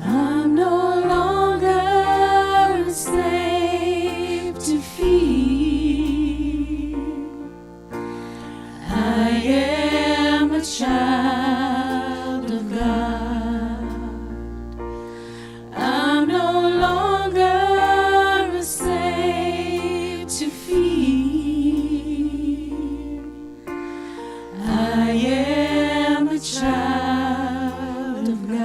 I'm no longer a slave to fear. I am a child of God. I'm no longer a slave to fear. I am a child of God.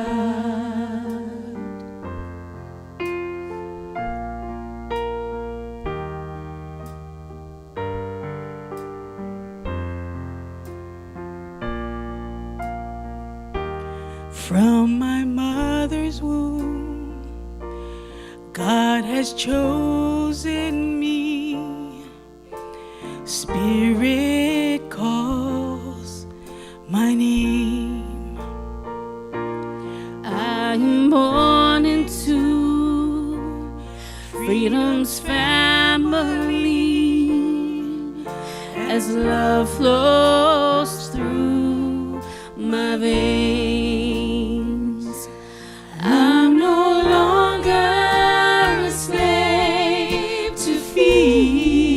From my mother's womb, God has chosen me. Spirit calls my name. I'm born into freedom's family as love flows through my veins. I'm no longer a slave to fear.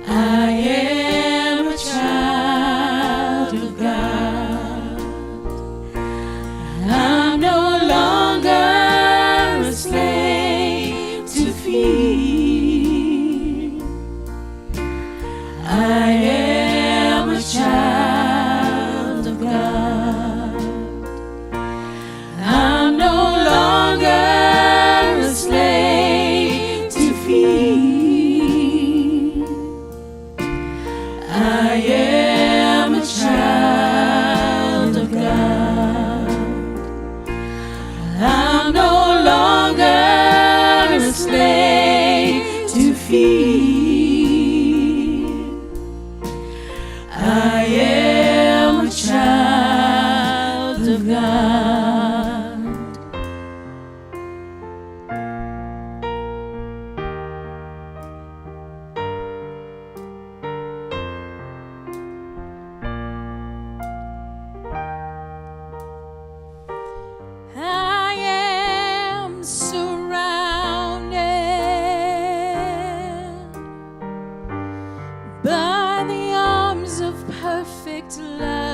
I am a child of God. I'm no longer a slave to fear. I am a child of God. I'm no longer a slave to fear. I am a child of God. I'm no longer a slave to fear. I am a child of God. I am surrounded by the arms of perfect love.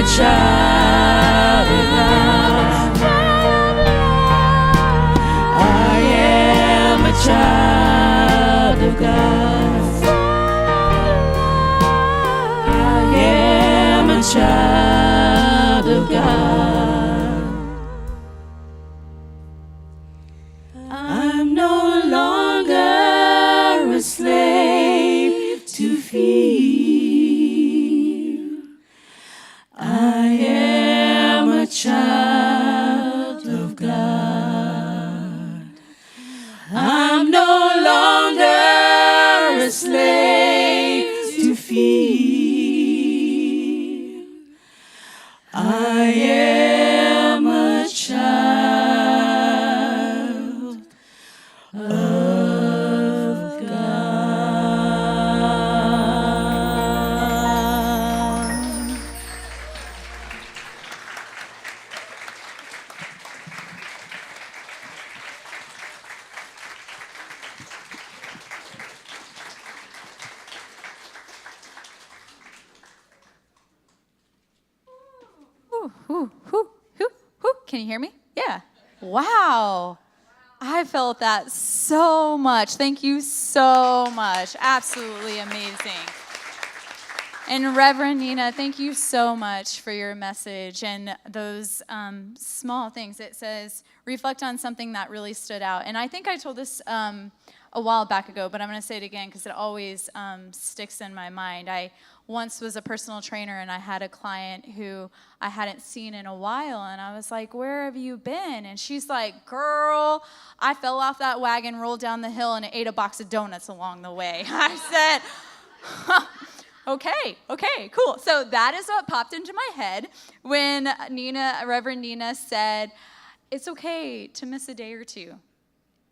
a child of God. I am a child of God. I am a child of God. I'm no longer a slave to fear. I am a child of God. I'm no longer a slave to fear. I am a child of God. Whew, whew, whew, whew, whew. Can you hear me? Yeah. Wow. I felt that so much. Thank you so much. Absolutely amazing. And Reverend Nina, thank you so much for your message and those small things. It says, reflect on something that really stood out. And I think I told this a while back ago, but I'm going to say it again because it always sticks in my mind. I once was a personal trainer, and I had a client who I hadn't seen in a while, and I was like, where have you been? And she's like, girl, I fell off that wagon, rolled down the hill, and ate a box of donuts along the way. I said, huh. Okay, cool. So that is what popped into my head when Reverend Nina said, it's okay to miss a day or two.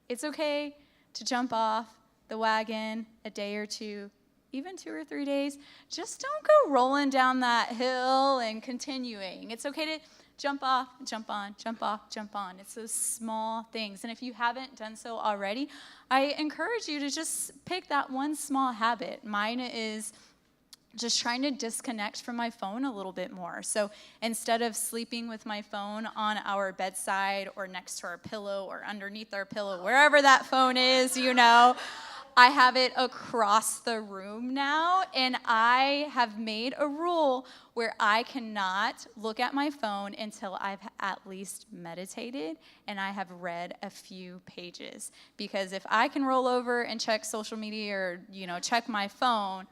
It's okay to jump off the wagon a day or two, even 2 or 3 days. Just don't go rolling down that hill and continuing. It's okay to jump off, jump on, jump off, jump on. It's those small things. And if you haven't done so already, I encourage you to just pick that one small habit. Mine is just trying to disconnect from my phone a little bit more. So instead of sleeping with my phone on our bedside or next to our pillow or underneath our pillow, wherever that phone is, I have it across the room now, and I have made a rule where I cannot look at my phone until I've at least meditated and I have read a few pages. Because if I can roll over and check social media or, check my phone,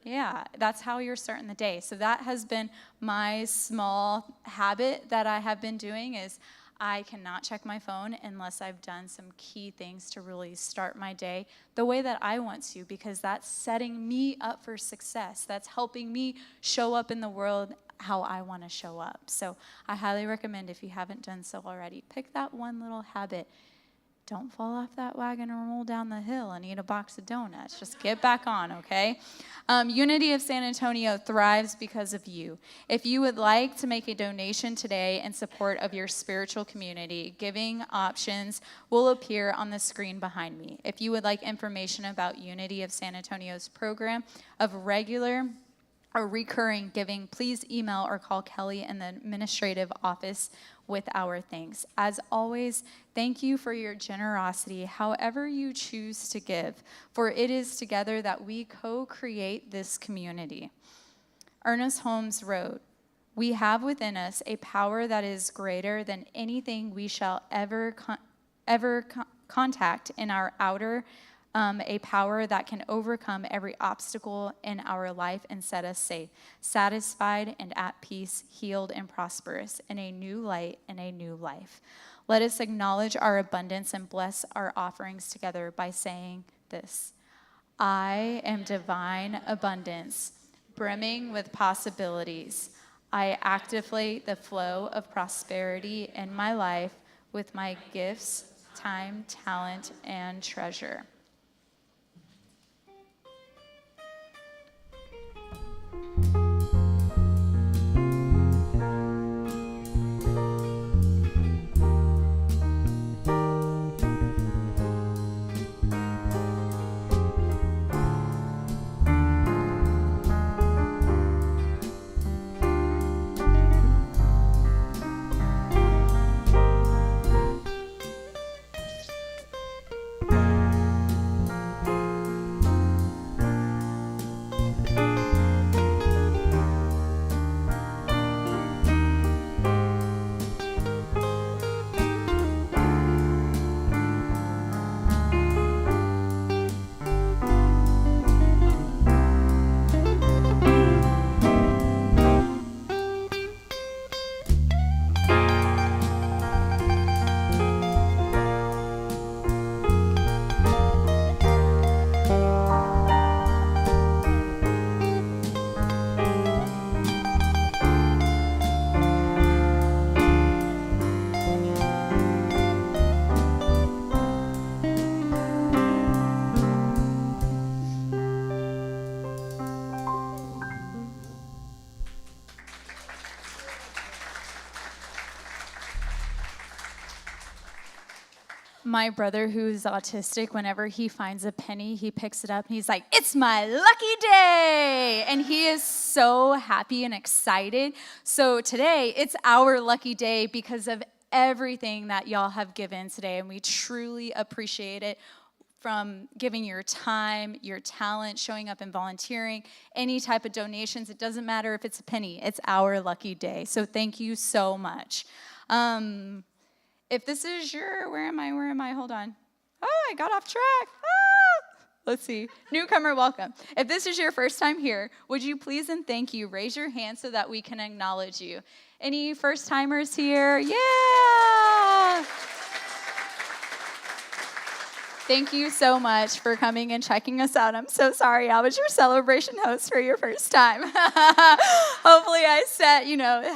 yeah, that's how you're starting the day. So that has been my small habit that I have been doing is I cannot check my phone unless I've done some key things to really start my day the way that I want to, because that's setting me up for success. That's helping me show up in the world how I want to show up. So I highly recommend, if you haven't done so already, pick that one little habit. Don't fall off that wagon and roll down the hill and eat a box of donuts. Just get back on, okay? Unity of San Antonio thrives because of you. If you would like to make a donation today in support of your spiritual community, giving options will appear on the screen behind me. If you would like information about Unity of San Antonio's program of regular or recurring giving, please email or call Kelly in the administrative office with our thanks. As always, thank you for your generosity, however you choose to give, for it is together that we co-create this community. Ernest Holmes wrote, "We have within us a power that is greater than anything we shall ever contact in our outer, a power that can overcome every obstacle in our life and set us safe, satisfied and at peace, healed and prosperous, in a new light and a new life." Let us acknowledge our abundance and bless our offerings together by saying this: I am divine abundance, brimming with possibilities. I activate the flow of prosperity in my life with my gifts, time, talent, and treasure. my brother, who's autistic, whenever he finds a penny, he picks it up and he's like, "It's my lucky day." And he is so happy and excited. So today, it's our lucky day because of everything that y'all have given today. And we truly appreciate it. From giving your time, your talent, showing up and volunteering, any type of donations. It doesn't matter if it's a penny. It's our lucky day. So thank you so much. If this is your, where am I? Hold on. Oh, I got off track. Let's see. Newcomer, welcome. If this is your first time here, would you please and thank you raise your hand so that we can acknowledge you? Any first timers here? Yeah. Thank you so much for coming and checking us out. I'm so sorry I was your celebration host for your first time. Hopefully I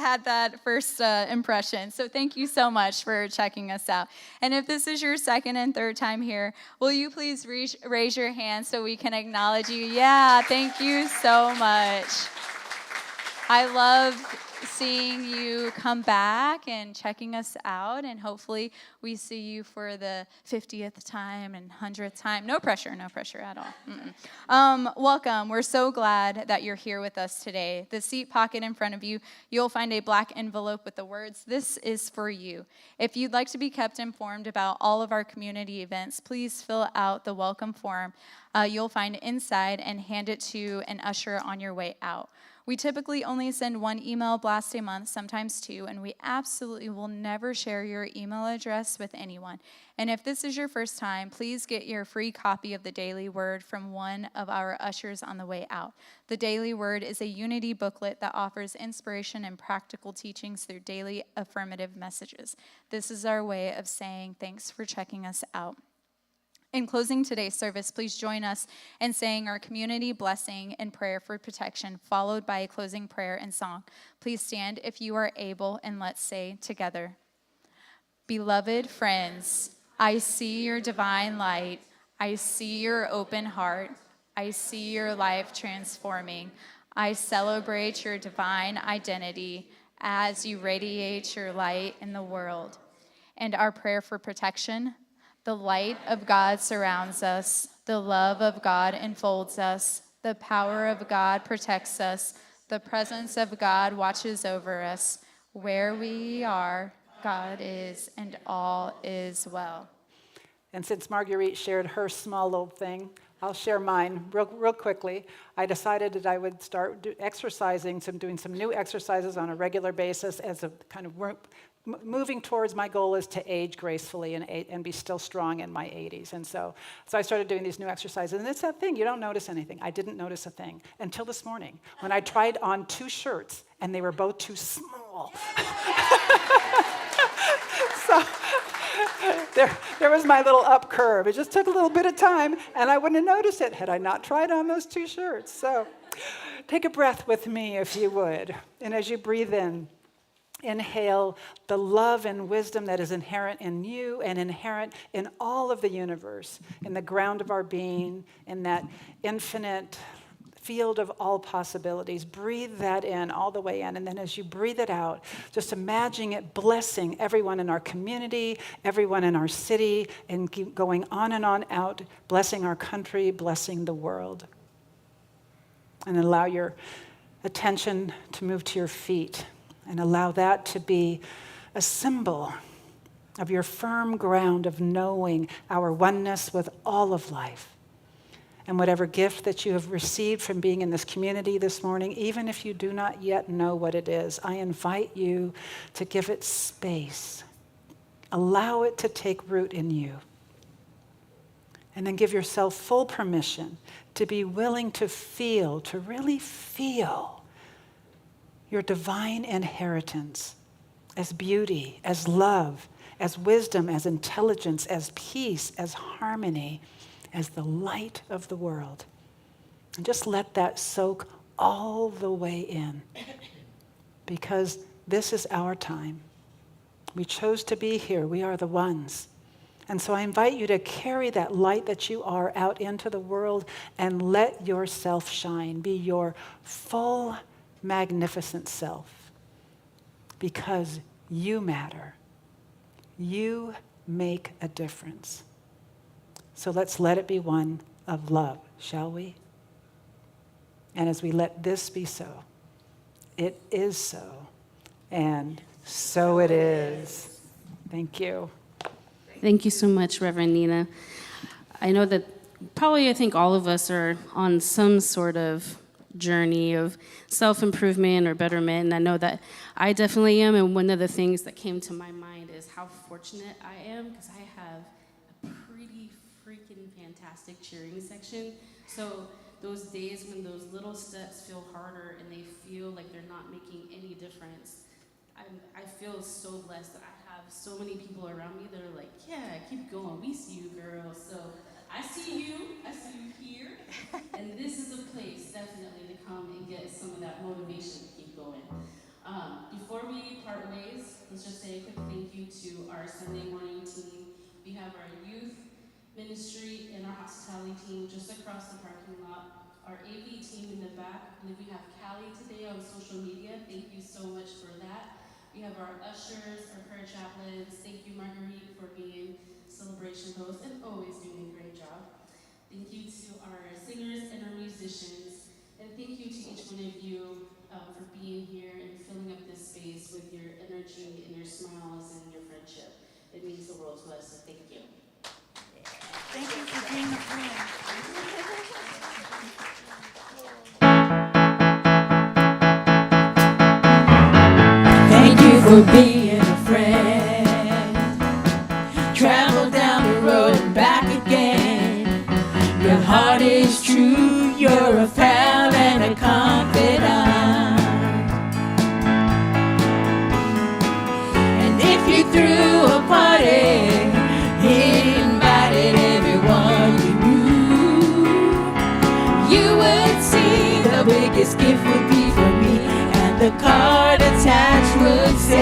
had that first impression. So thank you so much for checking us out. And if this is your second and third time here, will you please raise your hand so we can acknowledge you? Yeah, thank you so much. I love seeing you come back and checking us out, and hopefully we see you for the 50th time and 100th time. No pressure at all. Welcome. We're so glad that you're here with us today. The seat pocket in front of you, you'll find a black envelope with the words, "This is for you." If you'd like to be kept informed about all of our community events, please fill out the welcome form you'll find inside and hand it to an usher on your way out. We typically only send one email blast a month, sometimes two, and we absolutely will never share your email address with anyone. And if this is your first time, please get your free copy of the Daily Word from one of our ushers on the way out. The Daily Word is a unity booklet that offers inspiration and practical teachings through daily affirmative messages. This is our way of saying thanks for checking us out. In closing today's service, please join us in saying our community blessing and prayer for protection, followed by a closing prayer and song. Please stand if you are able, and let's say together, "Beloved friends, I see your divine light. I see your open heart. I see your life transforming. I celebrate your divine identity as you radiate your light in the world." And our prayer for protection: the light of God surrounds us. The love of God enfolds us. The power of God protects us. The presence of God watches over us. Where we are, God is, and all is well. And since Marguerite shared her small little thing, I'll share mine real quickly. I decided that I would start doing some new exercises on a regular basis as a kind of moving towards my goal is to age gracefully and be still strong in my 80s. And so I started doing these new exercises. And it's that thing, you don't notice anything. I didn't notice a thing until this morning when I tried on 2 shirts and they were both too small. So there was my little up curve. It just took a little bit of time and I wouldn't have noticed it had I not tried on those 2 shirts. So take a breath with me if you would. And as you breathe in, inhale the love and wisdom that is inherent in you and inherent in all of the universe, in the ground of our being, in that infinite field of all possibilities. Breathe that in all the way in. And then as you breathe it out, just imagine it blessing everyone in our community, everyone in our city, and keep going on and on out, blessing our country, blessing the world. And allow your attention to move to your feet. And allow that to be a symbol of your firm ground of knowing our oneness with all of life. And whatever gift that you have received from being in this community this morning, even if you do not yet know what it is, I invite you to give it space. Allow it to take root in you. And then give yourself full permission to be willing to feel, to really feel your divine inheritance as beauty, as love, as wisdom, as intelligence, as peace, as harmony, as the light of the world. And just let that soak all the way in, because this is our time. We chose to be here. We are the ones. And so I invite you to carry that light that you are out into the world and let yourself shine. Be your full, magnificent self, because you matter. You make a difference. So let's let it be one of love, shall we? And as we let this be so, it is so, and so it is. Thank you. Thank you so much, Reverend Nina. I know that I think all of us are on some sort of journey of self-improvement or betterment, and I know that I definitely am, and one of the things that came to my mind is how fortunate I am, because I have a pretty freaking fantastic cheering section. So those days when those little steps feel harder and they feel like they're not making any difference, I feel so blessed that I have so many people around me that are like, yeah, keep going, we see you, girl. So I see you here, and this is a place definitely to come and get some of that motivation to keep going. Before we part ways, let's just say a quick thank you to our Sunday morning team. We have our youth ministry and our hospitality team just across the parking lot. Our AV team in the back. I believe we have Callie today on social media. Thank you so much for that. We have our ushers, our prayer chaplains. Thank you, Marguerite, for being celebration host and always doing a great job. Thank you to our singers and our musicians. And thank you to each one of you for being here and filling up this space with your energy and your smiles and your friendship. It means the world to us, so thank you. Thank you for being a friend. Thank you for being a friend. Travel down the road and back again. Your heart is true, you're a pal and a confidant. And if you threw a party, invited everyone you knew, you would see the biggest gift would be for me, and the card attached would say